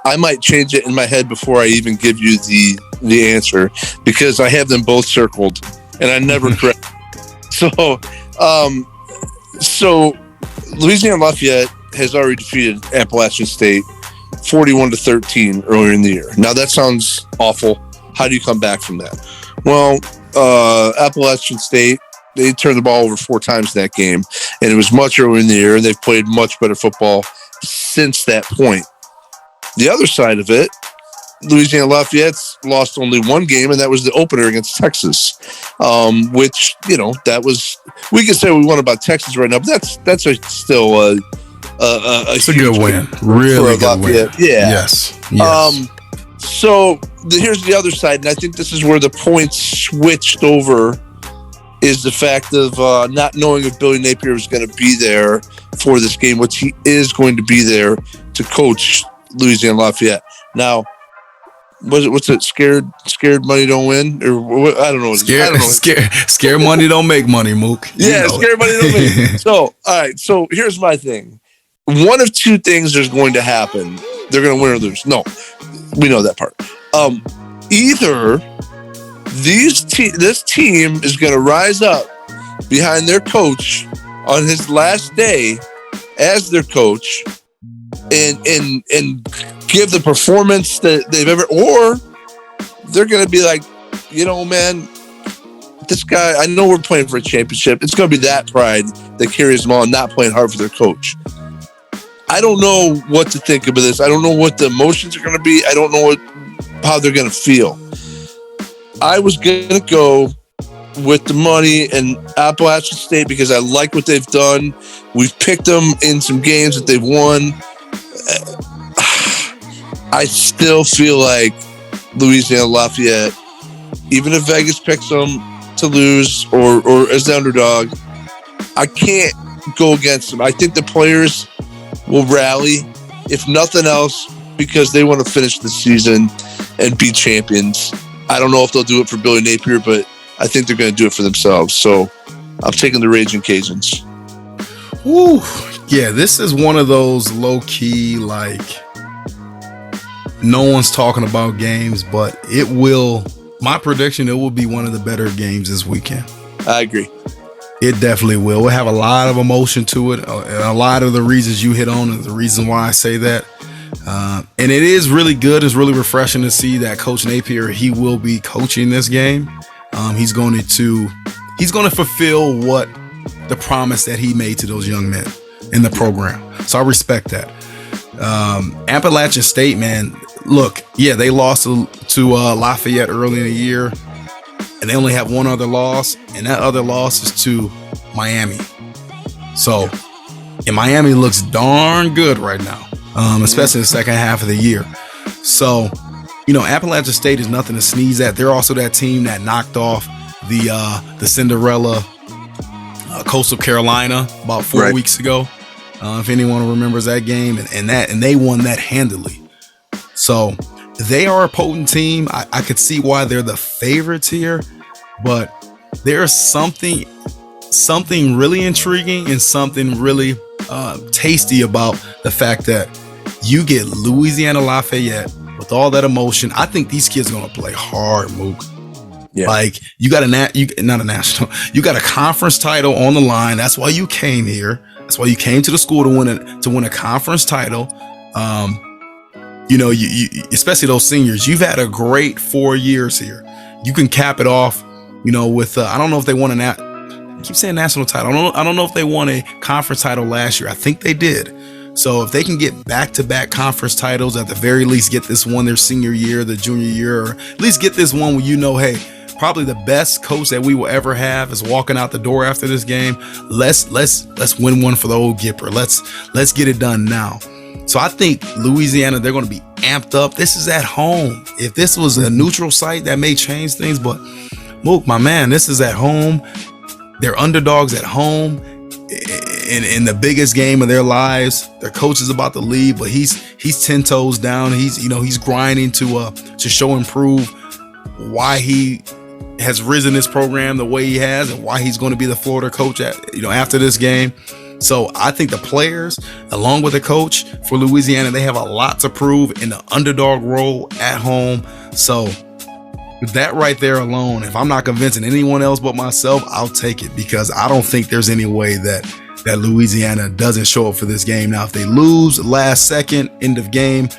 I might change it in my head before I even give you the answer, because I have them both circled and I never correct. So Louisiana Lafayette has already defeated Appalachian State 41-13 earlier in the year. Now that sounds awful. How do you come back from that? Well, Appalachian State, they turned the ball over 4 times in that game, and it was much earlier in the year, and they've played much better football since that point. The other side of it, Louisiana Lafayette's lost only 1 game, and that was the opener against Texas, which, that was, we could say we won about Texas right now, but that's still a good win. Really good win. Yeah. Yes. So here's the other side, and I think this is where the points switched over, is the fact of not knowing if Billy Napier was going to be there for this game, which he is going to be there to coach Louisiana Lafayette. Now, what's it? Scared money don't win, or what? I don't know. Scared money don't make money, Mook. Yeah, scared money don't make. So, all right. So here's my thing. One of 2 things is going to happen. They're going to win or lose. No, we know that part. Either this team is going to rise up behind their coach on his last day as their coach and give the performance that they've ever, or they're going to be like, man, this guy, I know we're playing for a championship. It's going to be that pride that carries them on, not playing hard for their coach. I don't know what to think about this. I don't know what the emotions are going to be. I don't know how they're going to feel. I was going to go with the money and Appalachian State because I like what they've done. We've picked them in some games that they've won. I still feel like Louisiana Lafayette, even if Vegas picks them to lose or as the underdog, I can't go against them. I think the players will rally, if nothing else, because they want to finish the season and be champions. I don't know if they'll do it for Billy Napier, but I think they're going to do it for themselves. So I'm taking the Raging Cajuns. Woo. Yeah, this is one of those low-key, like, no one's talking about games, but it will, my prediction, it will be one of the better games this weekend. I agree. It definitely will. We'll have a lot of emotion to it. And a lot of the reasons you hit on is the reason why I say that. And it is really good. It's really refreshing to see that Coach Napier, he will be coaching this game. He's going to fulfill what the promise that he made to those young men in the program. So I respect that. Appalachian State, man, look, yeah, they lost to Lafayette early in the year. And they only have one other loss, and that other loss is to Miami. So, and Miami looks darn good right now, especially in the second half of the year. So, Appalachian State is nothing to sneeze at. They're also that team that knocked off the Cinderella Coastal Carolina about 4 weeks ago. If anyone remembers that game, and they won that handily. So they are a potent team. I could see why they're the favorites here, but there's something really intriguing and something really tasty about the fact that you get Louisiana Lafayette with all that emotion. I think these kids are going to play hard, Mook. Yeah. Like you got you got a conference title on the line. That's why you came here. That's why you came to the school to win a conference title. You especially those seniors, you've had a great 4 years here. You can cap it off, with I don't know if they won I keep saying national title. I don't know if they won a conference title last year. I think they did. So if they can get back-to-back conference titles, at the very least get this one their senior year, the junior year, or at least get this one where hey, probably the best coach that we will ever have is walking out the door after this game. Let's win one for the old Gipper. Let's get it done now. So I think Louisiana, they're going to be amped up. This is at home. If this was a neutral site, that may change things. But Mook, my man, this is at home. They're underdogs at home in the biggest game of their lives. Their coach is about to leave, but he's 10 toes down. He's grinding to show and prove why he has risen this program the way he has and why he's going to be the Florida coach after this game. So I think the players, along with the coach for Louisiana, they have a lot to prove in the underdog role at home. So that right there alone, if I'm not convincing anyone else but myself, I'll take it, because I don't think there's any way that Louisiana doesn't show up for this game. Now, if they lose last second, end of game,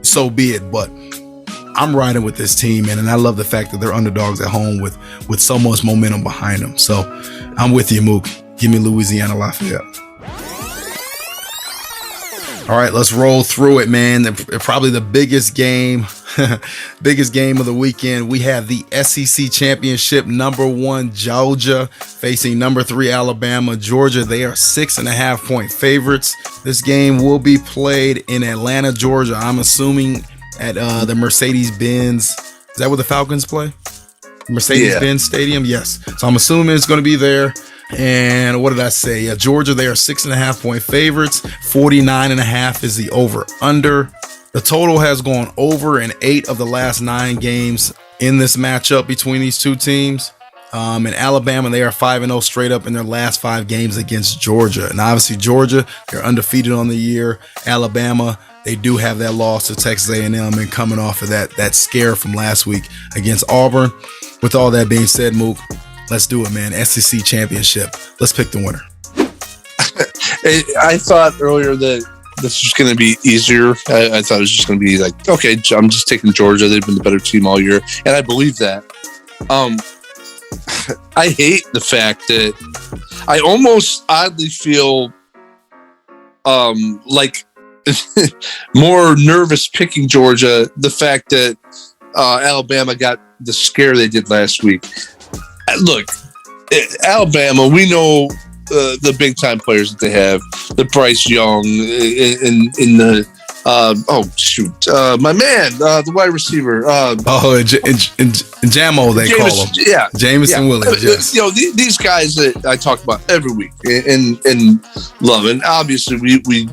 so be it. But I'm riding with this team, man, and I love the fact that they're underdogs at home with so much momentum behind them. So I'm with you, Mook. Give me Louisiana Lafayette. All right, let's roll through it, man. Probably the biggest game of the weekend. We have the SEC Championship, number 1 Georgia facing number 3 Alabama. Georgia, they are 6.5-point favorites. This game will be played in Atlanta, Georgia. I'm assuming at the Mercedes-Benz. Is that where the Falcons play? Mercedes-Benz Stadium? Yes. So I'm assuming it's going to be there. And what did I say? Yeah, Georgia, they are 6.5-point favorites. 49.5 is the over-under. The total has gone over in 8 of the last 9 games in this matchup between these two teams. In Alabama, they are 5-0 straight up in their last 5 games against Georgia. And obviously, Georgia, they're undefeated on the year. Alabama, they do have that loss to Texas A&M and coming off of that scare from last week against Auburn. With all that being said, Mook, let's do it, man. SEC Championship. Let's pick the winner. I thought earlier that this was going to be easier. I thought it was just going to be like, okay, I'm just taking Georgia. They've been the better team all year. And I believe that. I hate the fact that I almost oddly feel like more nervous picking Georgia. The fact that Alabama got the scare they did last week. Look, Alabama, we know the big time players that they have, the Bryce Young in the My man, the wide receiver. Jamo, they call him. Yeah. Jameson Williams, yes. These guys that I talk about every week and love. And obviously, we've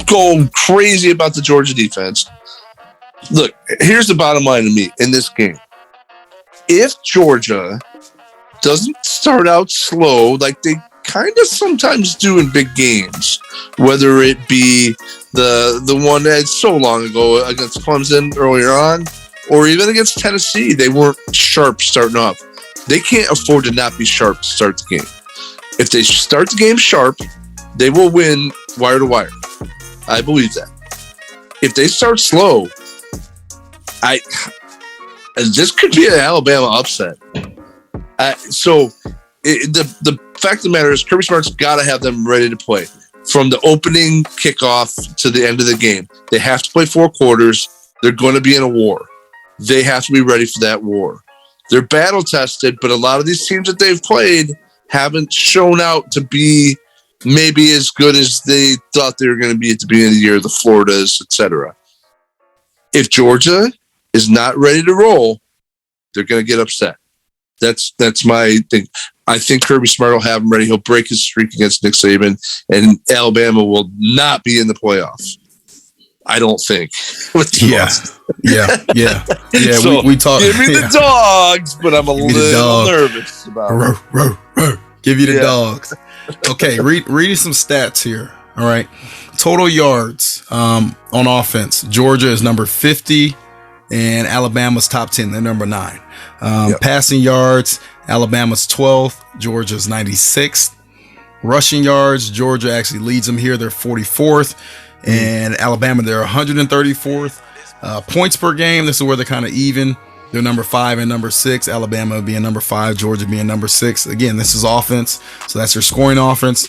gone crazy about the Georgia defense. Look, here's the bottom line to me in this game. If Georgia doesn't start out slow like they kind of sometimes do in big games, whether it be the one that so long ago against Clemson earlier on, or even against Tennessee, they weren't sharp starting off. They can't afford to not be sharp to start the game. If they start the game sharp, they will win wire to wire. I believe that. If they start slow, this could be an Alabama upset. The fact of the matter is, Kirby Smart's got to have them ready to play from the opening kickoff to the end of the game. They have to play 4 quarters. They're going to be in a war. They have to be ready for that war. They're battle tested, but a lot of these teams that they've played haven't shown out to be maybe as good as they thought they were going to be at the beginning of the year, the Floridas, etc. If Georgia is not ready to roll, they're going to get upset. That's my thing. I think Kirby Smart will have him ready. He'll break his streak against Nick Saban, and Alabama will not be in the playoffs. I don't think. Yeah. So, we talk. Give me the dogs, but I'm a little nervous about it. Give you the dogs. Okay, reading some stats here. All right, total yards on offense. Georgia is number 50, and Alabama's top 10. They're number 9. Passing yards, Alabama's 12th. Georgia's 96th. Rushing yards, Georgia actually leads them here. They're 44th. And Alabama, they're 134th. Points per game, this is where they're kind of even. They're number 5 and number 6. Alabama being number 5, Georgia being number 6. Again, this is offense, so that's your scoring offense.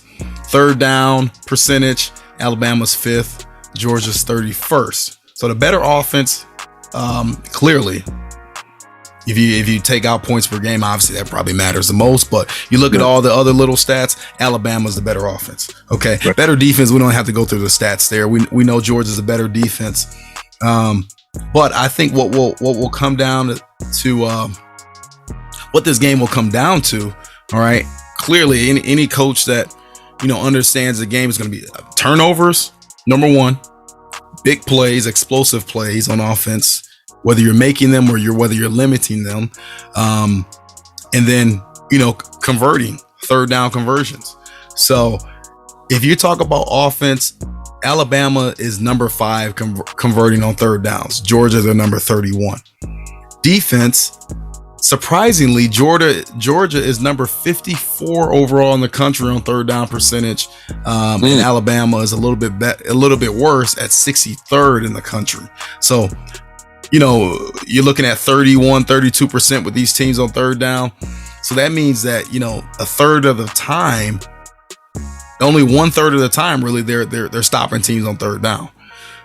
Third down percentage, Alabama's 5th, Georgia's 31st. So the better offense, clearly. If you take out points per game, obviously that probably matters the most. But you look at all the other little stats, Alabama's the better offense. Okay, right. Better defense. We don't have to go through the stats there. We know Georgia's a better defense. But I think what will come down to what this game will come down to. All right, clearly any coach that understands the game is going to be turnovers. Number 1, big plays, explosive plays on offense. Whether you're making them or whether you're limiting them, and then converting, third down conversions. So if you talk about offense, Alabama is number 5 converting on third downs. Georgia, they're number 31. Defense, surprisingly, Georgia is number 54 overall in the country on third down percentage, and Alabama is a little bit worse at 63rd in the country. So you're looking at 32% with these teams on third down. So that means that, a third of the time, only 1/3 of the time, really, they're stopping teams on third down.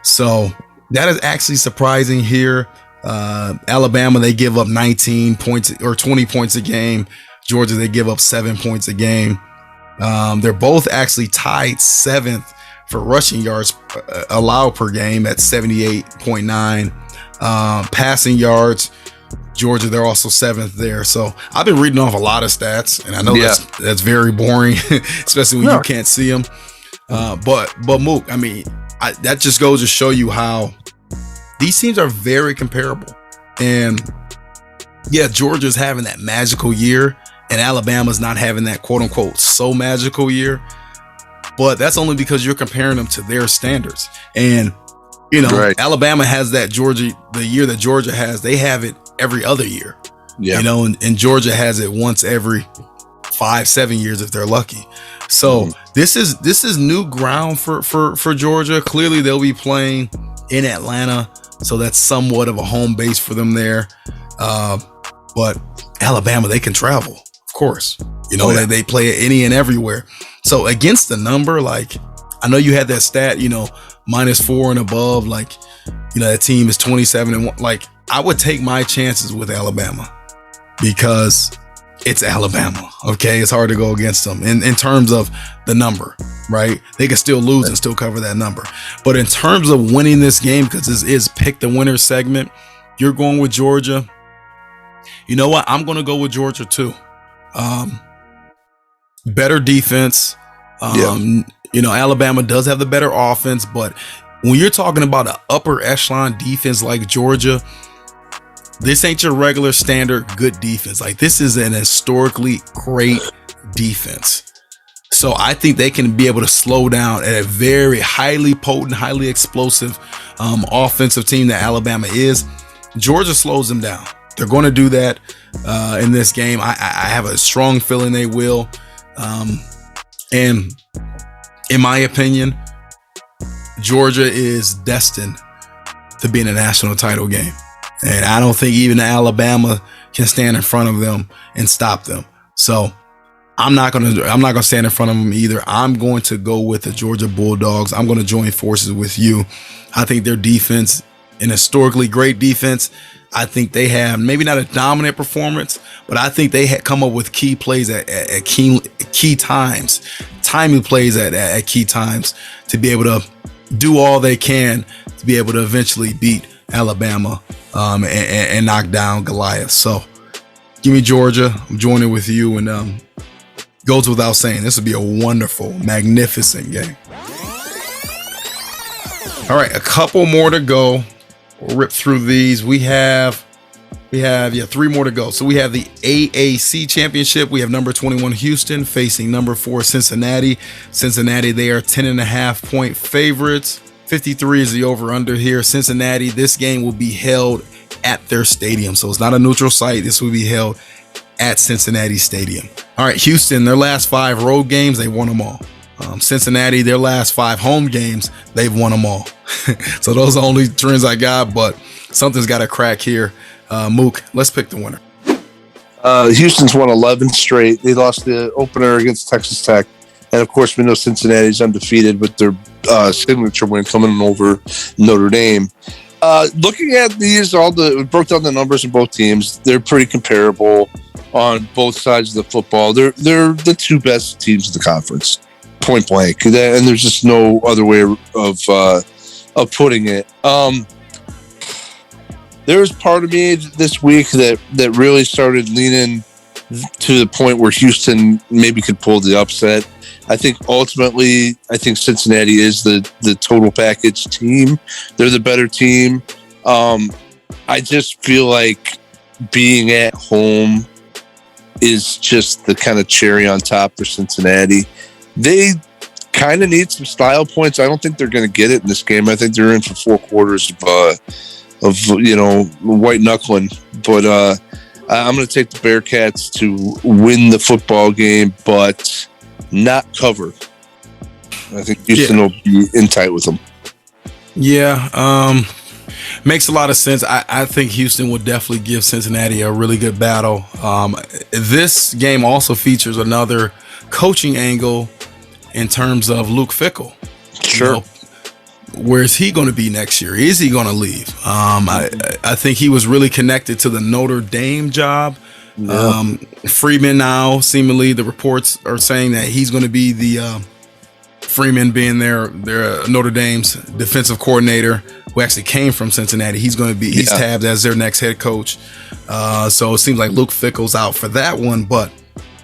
So that is actually surprising here. Alabama, they give up 19 points or 20 points a game. Georgia, they give up 7 points a game. They're both actually tied 7th for rushing yards allowed per game at 78.9. Passing yards, Georgia, they're also 7th there. So I've been reading off a lot of stats, and I know that's very boring, especially when you can't see them. But Mook, I mean, that just goes to show you how these teams are very comparable. And Georgia's having that magical year, and Alabama's not having that quote unquote so magical year. But that's only because you're comparing them to their standards. And right. Alabama has that the year that Georgia has, they have it every other year. Yeah. And Georgia has it once every 5-7 years if they're lucky. So this is new ground for Georgia. Clearly they'll be playing in Atlanta, so that's somewhat of a home base for them there. But Alabama, they can travel, of course. They play it any and everywhere. So against the number, like I know you had that stat, -4 and above, like that team is 27-1. Like I would take my chances with Alabama because it's Alabama. Okay, it's hard to go against them in terms of the number, right? They can still lose and still cover that number. But in terms of winning this game, because this is pick the winner segment, you're going with Georgia. You know what? I'm going to go with Georgia too. Better defense. Alabama does have the better offense, but when you're talking about an upper echelon defense like Georgia, this ain't your regular standard good defense. Like, this is an historically great defense. So I think they can be able to slow down at a very highly potent, highly explosive offensive team that Alabama is. Georgia slows them down. They're going to do that in this game. I have a strong feeling they will. And in my opinion, Georgia is destined to be in a national title game. And I don't think even Alabama can stand in front of them and stop them. So I'm not gonna stand in front of them either. I'm going to go with the Georgia Bulldogs. I'm going to join forces with you. I think their defense, an historically great defense. I think they have maybe not a dominant performance, but I think they had come up with key plays at key times, timely plays at key times to be able to do all they can to be able to eventually beat Alabama and knock down Goliath. So give me Georgia. I'm joining with you, and goes without saying, this would be a wonderful, magnificent game. All right, a couple more to go. We'll rip through these. We have 3 more to go. So we have the AAC championship. We have number 21 Houston facing number 4 Cincinnati. Cincinnati, they are 10.5 point favorites. 53 is the over under here. Cincinnati, this game will be held at their stadium. So it's not a neutral site. This will be held at Cincinnati Stadium. All right, Houston, their last 5 road games, they won them all. Cincinnati, their last 5 home games, they've won them all. So those are the only trends I got, but something's got to crack here. Mook, let's pick the winner. Houston's won 11 straight. They lost the opener against Texas Tech. And, of course, we know Cincinnati's undefeated with their signature win coming over Notre Dame. Looking at these, we broke down the numbers of both teams. They're pretty comparable on both sides of the football. They're the 2 best teams in the conference, point blank. And there's just no other way of putting it. There's part of me this week that really started leaning to the point where Houston maybe could pull the upset. I think ultimately, Cincinnati is the total package team. They're the better team. I just feel like being at home is just the kind of cherry on top for Cincinnati. They kind of need some style points. I don't think they're going to get it in this game. I think they're in for 4 quarters of white knuckling. But I'm going to take the Bearcats to win the football game, but not cover. I think Houston will be in tight with them. Yeah, makes a lot of sense. I think Houston will definitely give Cincinnati a really good battle. This game also features another coaching angle in terms of Luke Fickell. Sure. Where is he going to be next year? Is he going to leave? I think he was really connected to the Notre Dame job. Yeah. Freeman now, seemingly the reports are saying that he's going to be the Freeman being their Notre Dame's defensive coordinator, who actually came from Cincinnati. He's tabbed as their next head coach. So it seems like Luke Fickell's out for that one, but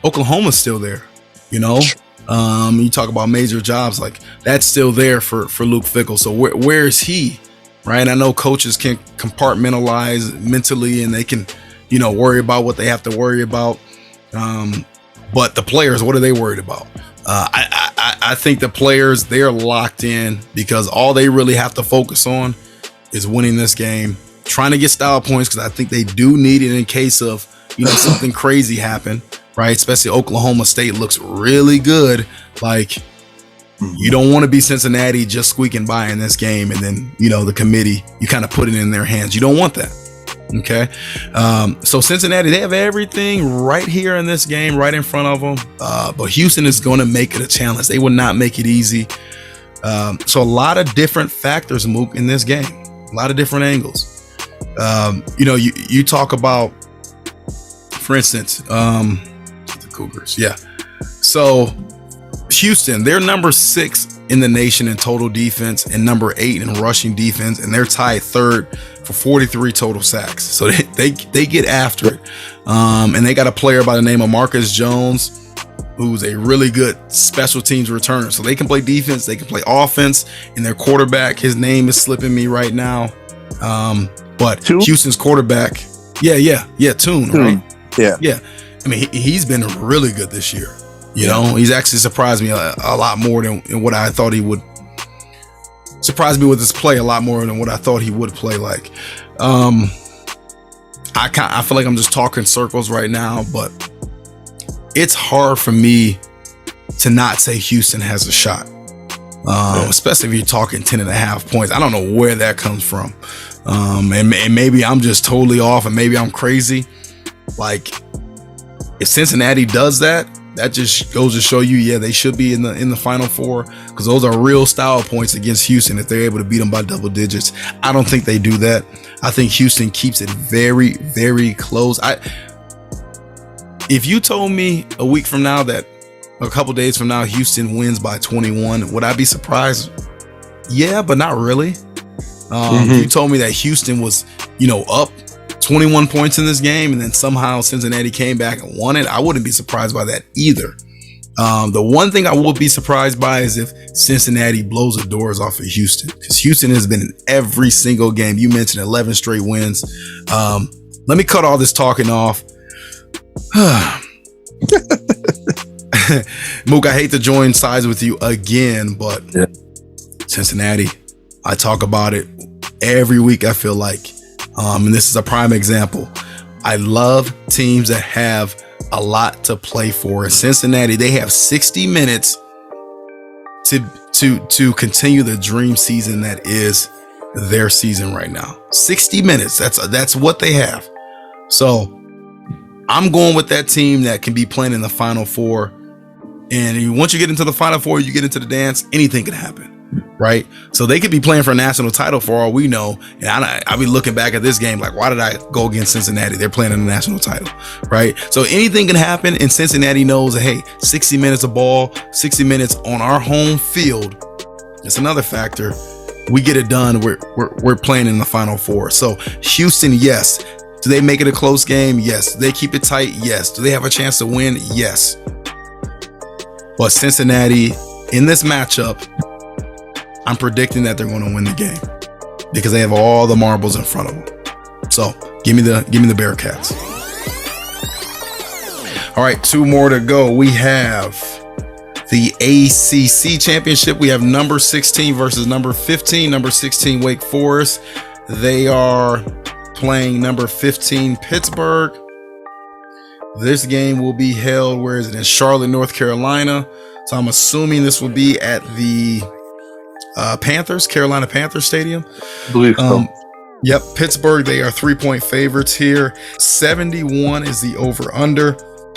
Oklahoma's still there. You talk about major jobs, like that's still there for Luke Fickell. So where is he? Right. I know coaches can compartmentalize mentally and they can, worry about what they have to worry about. But the players, what are they worried about? I think the players, they're locked in because all they really have to focus on is winning this game, trying to get style points, because I think they do need it in case of, something crazy happen, right? Especially Oklahoma State looks really good. Like, you don't want to be Cincinnati just squeaking by in this game. And then, the committee, you kind of put it in their hands. You don't want that. Okay. So Cincinnati, they have everything right here in this game, right in front of them. But Houston is going to make it a challenge. They will not make it easy. So a lot of different factors, Mook, in this game, a lot of different angles. You talk about for instance, the Cougars. Yeah. So Houston, they're number 6 in the nation in total defense and number 8 in rushing defense, and they're tied 3rd for 43 total sacks. So they get after it. And they got a player by the name of Marcus Jones, who's a really good special teams returner. So they can play defense, they can play offense, and their quarterback, his name is slipping me right now. But Toon? Houston's quarterback, Toon, right? Yeah. I mean, he's been really good this year. You know, he's actually surprised me a lot more than what I thought he would. Surprised me with his play a lot more than what I thought he would play like. I feel like I'm just talking circles right now, but it's hard for me to not say Houston has a shot. Especially if you're talking 10.5 points. I don't know where that comes from. And maybe I'm just totally off, and maybe I'm crazy. Like, if Cincinnati does that just goes to show you, they should be in the Final Four, because those are real style points against Houston if they're able to beat them by double digits. I don't think they do that. I think Houston keeps it very, very close. If you told me a week from now that a couple days from now Houston wins by 21, would I be surprised? Yeah, but not really. If you told me that Houston was, up 21 points in this game and then somehow Cincinnati came back and won it, I wouldn't be surprised by that either. The one thing I would be surprised by is if Cincinnati blows the doors off of Houston, because Houston has been in every single game. You mentioned 11 straight wins. Let me cut all this talking off. Mook, I hate to join sides with you again, but Cincinnati, I talk about it every week, I feel like. And this is a prime example. I love teams that have a lot to play for. In Cincinnati, they have 60 minutes to continue the dream season that is their season right now. 60 minutes. That's what they have. So I'm going with that team that can be playing in the Final Four. And once you get into the Final Four, you get into the dance, anything can happen. Right? So they could be playing for a national title for all we know. And I'll be looking back at this game like, why did I go against Cincinnati? They're playing in a national title. Right? So anything can happen. And Cincinnati knows that, hey, 60 minutes of ball, 60 minutes on our home field. It's another factor. We get it done. We're playing in the Final Four. So Houston, yes. Do they make it a close game? Yes. Do they keep it tight? Yes. Do they have a chance to win? Yes. But Cincinnati, in this matchup, I'm predicting that they're going to win the game because they have all the marbles in front of them. So give me the Bearcats. All right, 2 more to go. We have the ACC championship. We have number 16 versus number 15. Number 16, Wake Forest. They are playing number 15, Pittsburgh. This game will be held, where is it? In Charlotte, North Carolina. So I'm assuming this will be at the Carolina Panthers Stadium. I believe so. Yep, Pittsburgh, they are 3-point favorites here. 71 is the over-under.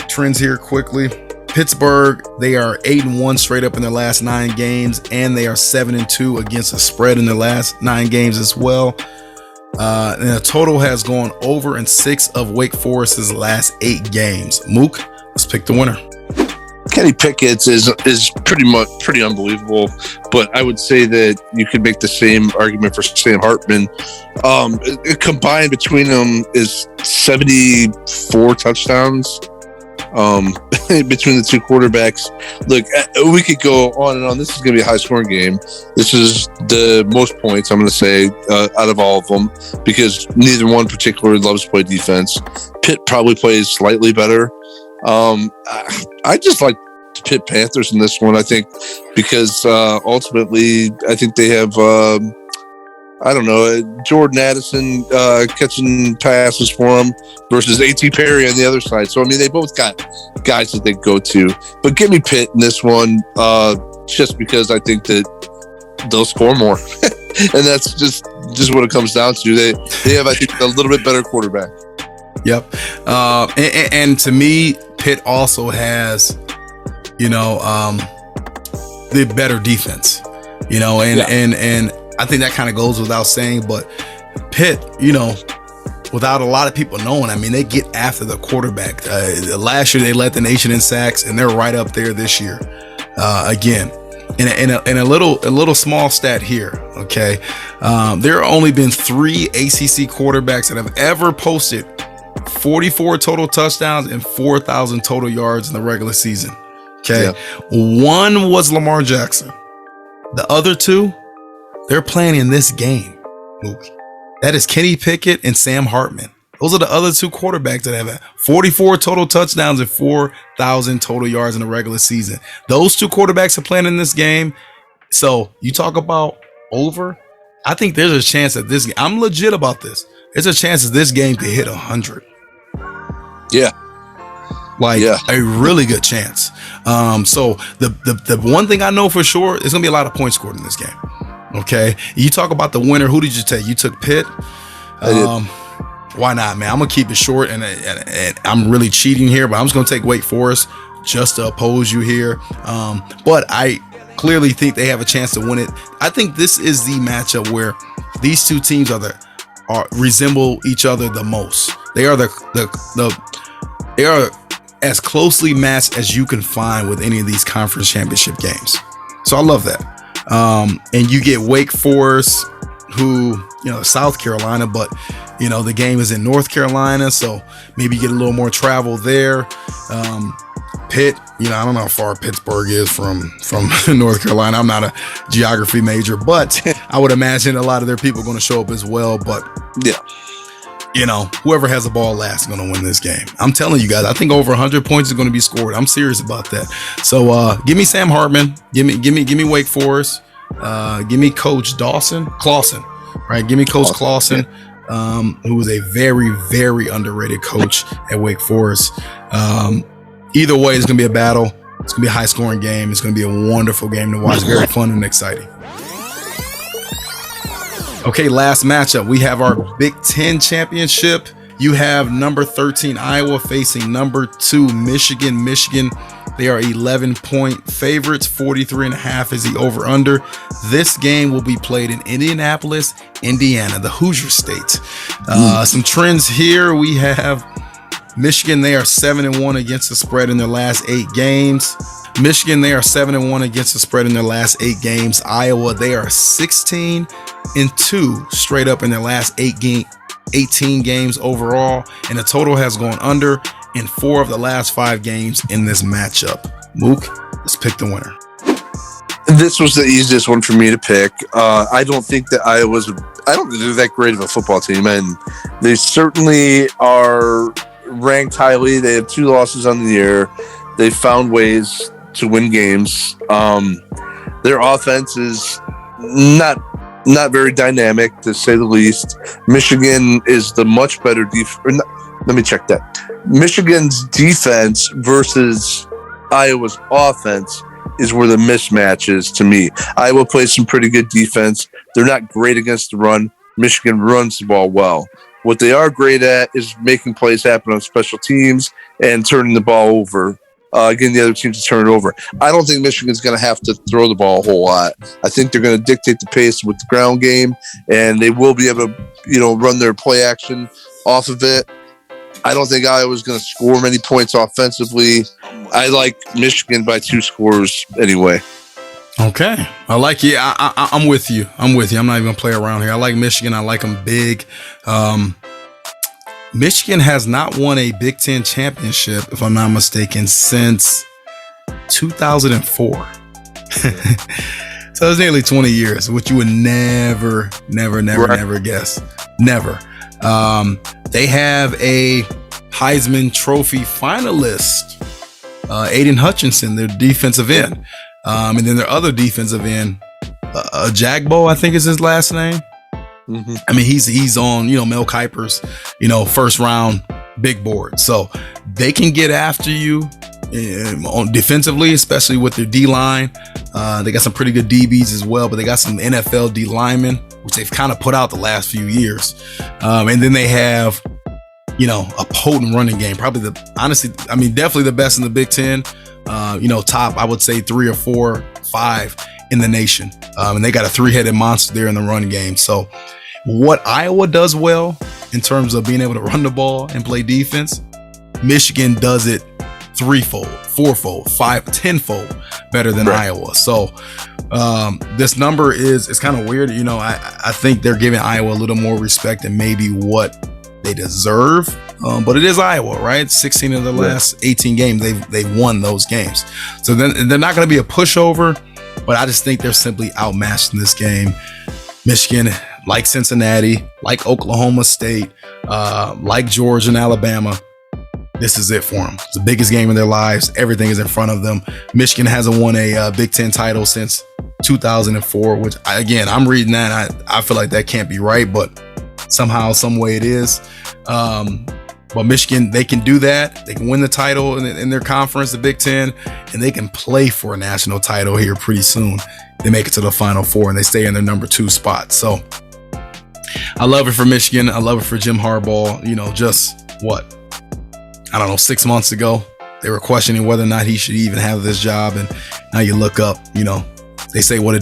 Trends here quickly. Pittsburgh, they are 8-1 straight up in their last 9 games, and they are 7-2 against the spread in their last 9 games as well. And the total has gone over in 6 of Wake Forest's last 8 games. Mook, let's pick the winner. Kenny Pickett's is pretty unbelievable, but I would say that you could make the same argument for Sam Hartman. Combined between them is 74 touchdowns between the 2 quarterbacks. Look, we could go on and on. This is going to be a high-scoring game. This is the most points, I'm going to say, out of all of them, because neither one particularly loves to play defense. Pitt probably plays slightly better. I just like Pitt Panthers in this one, I think, because ultimately I think they have Jordan Addison catching passes for them versus A.T. Perry on the other side. So I mean, they both got guys that they go to, but give me Pitt in this one, just because I think that they'll score more. And that's just what it comes down to. They have, I think, a little bit better quarterback. Yep. And to me, Pitt also has, the better defense, and I think that kind of goes without saying, but Pitt, without a lot of people knowing, I mean, they get after the quarterback. Last year they led the nation in sacks, and they're right up there this year. Again, in a little small stat here. Okay, there have only been 3 ACC quarterbacks that have ever posted 44 total touchdowns and 4,000 total yards in the regular season. Okay, one was Lamar Jackson. The other 2, they're playing in this game. That is Kenny Pickett and Sam Hartman. Those are the other 2 quarterbacks that have 44 total touchdowns and 4,000 total yards in the regular season. Those 2 quarterbacks are playing in this game. So you talk about over. I think there's a chance that this. I'm legit about this. There's a chance that this game could hit 100. Yeah. A really good chance. So the one thing I know for sure is gonna be a lot of points scored in this game. Okay, you talk about the winner. Who did you take? You took Pitt. Why not, man? I'm gonna keep it short, and I'm really cheating here, but I'm just gonna take Wake Forest just to oppose you here. But I clearly think they have a chance to win it. I think this is the matchup where these 2 teams resemble each other the most. They are they are as closely matched as you can find with any of these conference championship games. So I love that. And you get Wake Forest, who, South Carolina, but, the game is in North Carolina, so maybe you get a little more travel there. Pitt, I don't know how far Pittsburgh is from North Carolina. I'm not a geography major, but I would imagine a lot of their people are going to show up as well. But, whoever has the ball last is going to win this game. I'm telling you guys, I think over 100 points is going to be scored. I'm serious about that. So give me Sam Hartman. Give me Wake Forest. Give me Coach Clawson. Right? Give me Coach Clawson, who was a very, very underrated coach at Wake Forest. Either way, it's going to be a battle. It's going to be a high-scoring game. It's going to be a wonderful game to watch. Very fun and exciting. Okay, last matchup. We have our Big Ten championship. You have number 13 Iowa facing number 2 Michigan. They are 11-point favorites. 43.5 is the over/under. This game will be played in Indianapolis, Indiana, the Hoosier State. Some trends here. We have Michigan. They are 7-1 against the spread in their last 8 games. Michigan, they are 7-1 against the spread in their last 8 games. Iowa, they are 16-2 straight up in their last 18 games overall, and the total has gone under in 4 of the last 5 games in this matchup. Mook, let's pick the winner. This was the easiest one for me to pick. I don't think that I don't think they're that great of a football team, and they certainly are ranked highly. They have 2 losses on the year. They found ways to win games. Their offense is not very dynamic, to say the least. Michigan is the much better defense. Let me check that. Michigan's defense versus Iowa's offense is where the mismatch is to me. Iowa plays some pretty good defense. They're not great against the run. Michigan runs the ball well. What they are great at is making plays happen on special teams and turning the ball over. Getting the other teams to turn it over. I don't think Michigan's going to have to throw the ball a whole lot. I think they're going to dictate the pace with the ground game, and they will be able to, run their play action off of it. I don't think Iowa's going to score many points offensively. I like Michigan by 2 scores anyway. Okay. I like you. I'm with you. I'm not even going to play around here. I like Michigan. I like them big. Michigan has not won a Big Ten championship, if I'm not mistaken, since 2004. So it's nearly 20 years, which you would never guess. Never. They have a Heisman Trophy finalist, Aiden Hutchinson, their defensive end. And then their other defensive end, Jagbo, I think is his last name. Mm-hmm. I mean, he's on, Mel Kiper's, first round big board. So they can get after you on defensively, especially with their D line. They got some pretty good DBs as well, but they got some NFL D linemen, which they've kind of put out the last few years. And then they have, a potent running game. Probably definitely the best in the Big Ten. Top, I would say 3 or 4, 5 in the nation. And they got a 3-headed monster there in the run game. So what Iowa does well in terms of being able to run the ball and play defense, Michigan does it threefold, fourfold, tenfold better than Iowa. So this number it's kind of weird. You know, I think they're giving Iowa a little more respect than maybe what they deserve. But it is Iowa, right? 16 of the last 18 games, they've won those games. So then they're not going to be a pushover, but I just think they're simply outmatched in this game. Michigan, like Cincinnati, like Oklahoma State, like Georgia and Alabama, this is it for them. It's the biggest game of their lives. Everything is in front of them. Michigan hasn't won a Big Ten title since 2004, which I'm reading that. I feel like that can't be right, but somehow, some way it is. But Michigan, they can do that. They can win the title in their conference, the Big Ten, and they can play for a national title here pretty soon. They make it to the Final Four and they stay in their number 2 spot. So I love it for Michigan. I love it for Jim Harbaugh. You know, just 6 months ago, they were questioning whether or not he should even have this job. And now you look up, you know, they say what a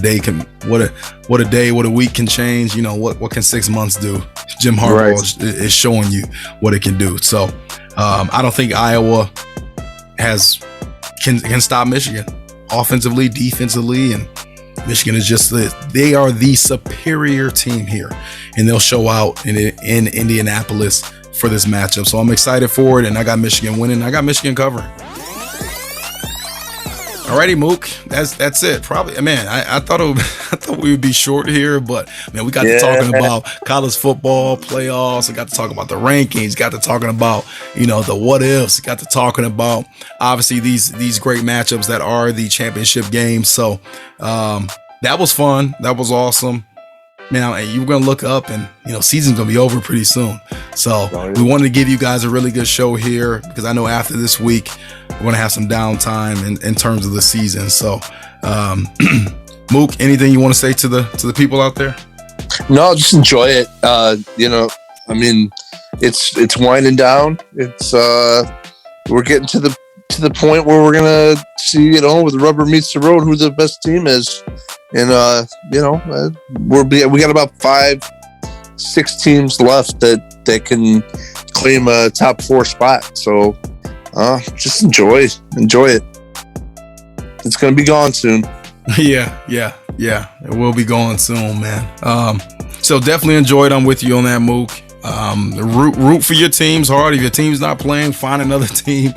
week can change. You know, what can 6 months do? Jim Harbaugh is showing you what it can do. So I don't think Iowa can stop Michigan offensively, defensively, and Michigan is they are the superior team here, and they'll show out in Indianapolis for this matchup. So I'm excited for it, and I got Michigan winning. I got Michigan covering. Alrighty, Mook. That's it. Probably, man. I thought we would be short here, but man, we got to talking about college football playoffs. We got to talk about the rankings. Got to talking about the what ifs. Got to talking about obviously these great matchups that are the championship games. So that was fun. That was awesome. Now, and you're gonna look up, and season's gonna be over pretty soon. So we wanted to give you guys a really good show here because I know after this week we're gonna have some downtime in terms of the season. So, Mook, anything you want to say to the people out there? No, just enjoy it. I mean, it's winding down. It's we're getting to the point where we're gonna see, where the rubber meets the road, who the best team is. And we got about 5-6 teams left that can claim a top 4 spot. So just enjoy it. It's gonna be gone soon. Yeah. It will be gone soon, man. So definitely enjoyed. I'm with you on that, Mook. Root for your teams hard. If your team's not playing, find another team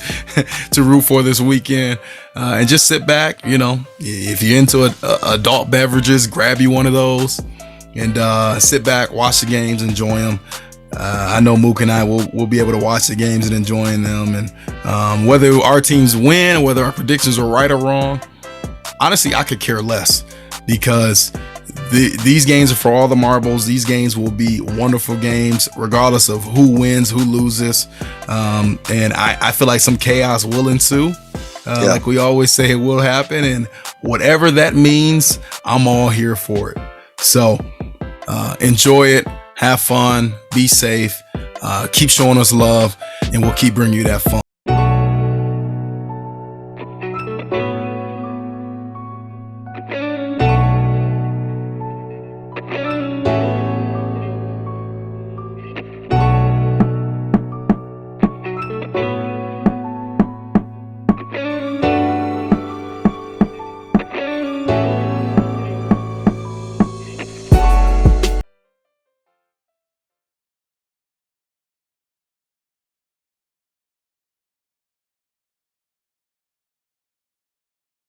to root for this weekend, and just sit back. If you're into adult beverages, grab you one of those and sit back, watch the games, enjoy them. I know Mook and I will be able to watch the games and enjoying them, and whether our teams win, whether our predictions are right or wrong, honestly, I could care less because these games are for all the marbles. These games will be wonderful games, regardless of who wins, who loses. And I feel like some chaos will ensue. Like we always say, it will happen. And whatever that means, I'm all here for it. So enjoy it. Have fun. Be safe. Keep showing us love. And we'll keep bringing you that fun.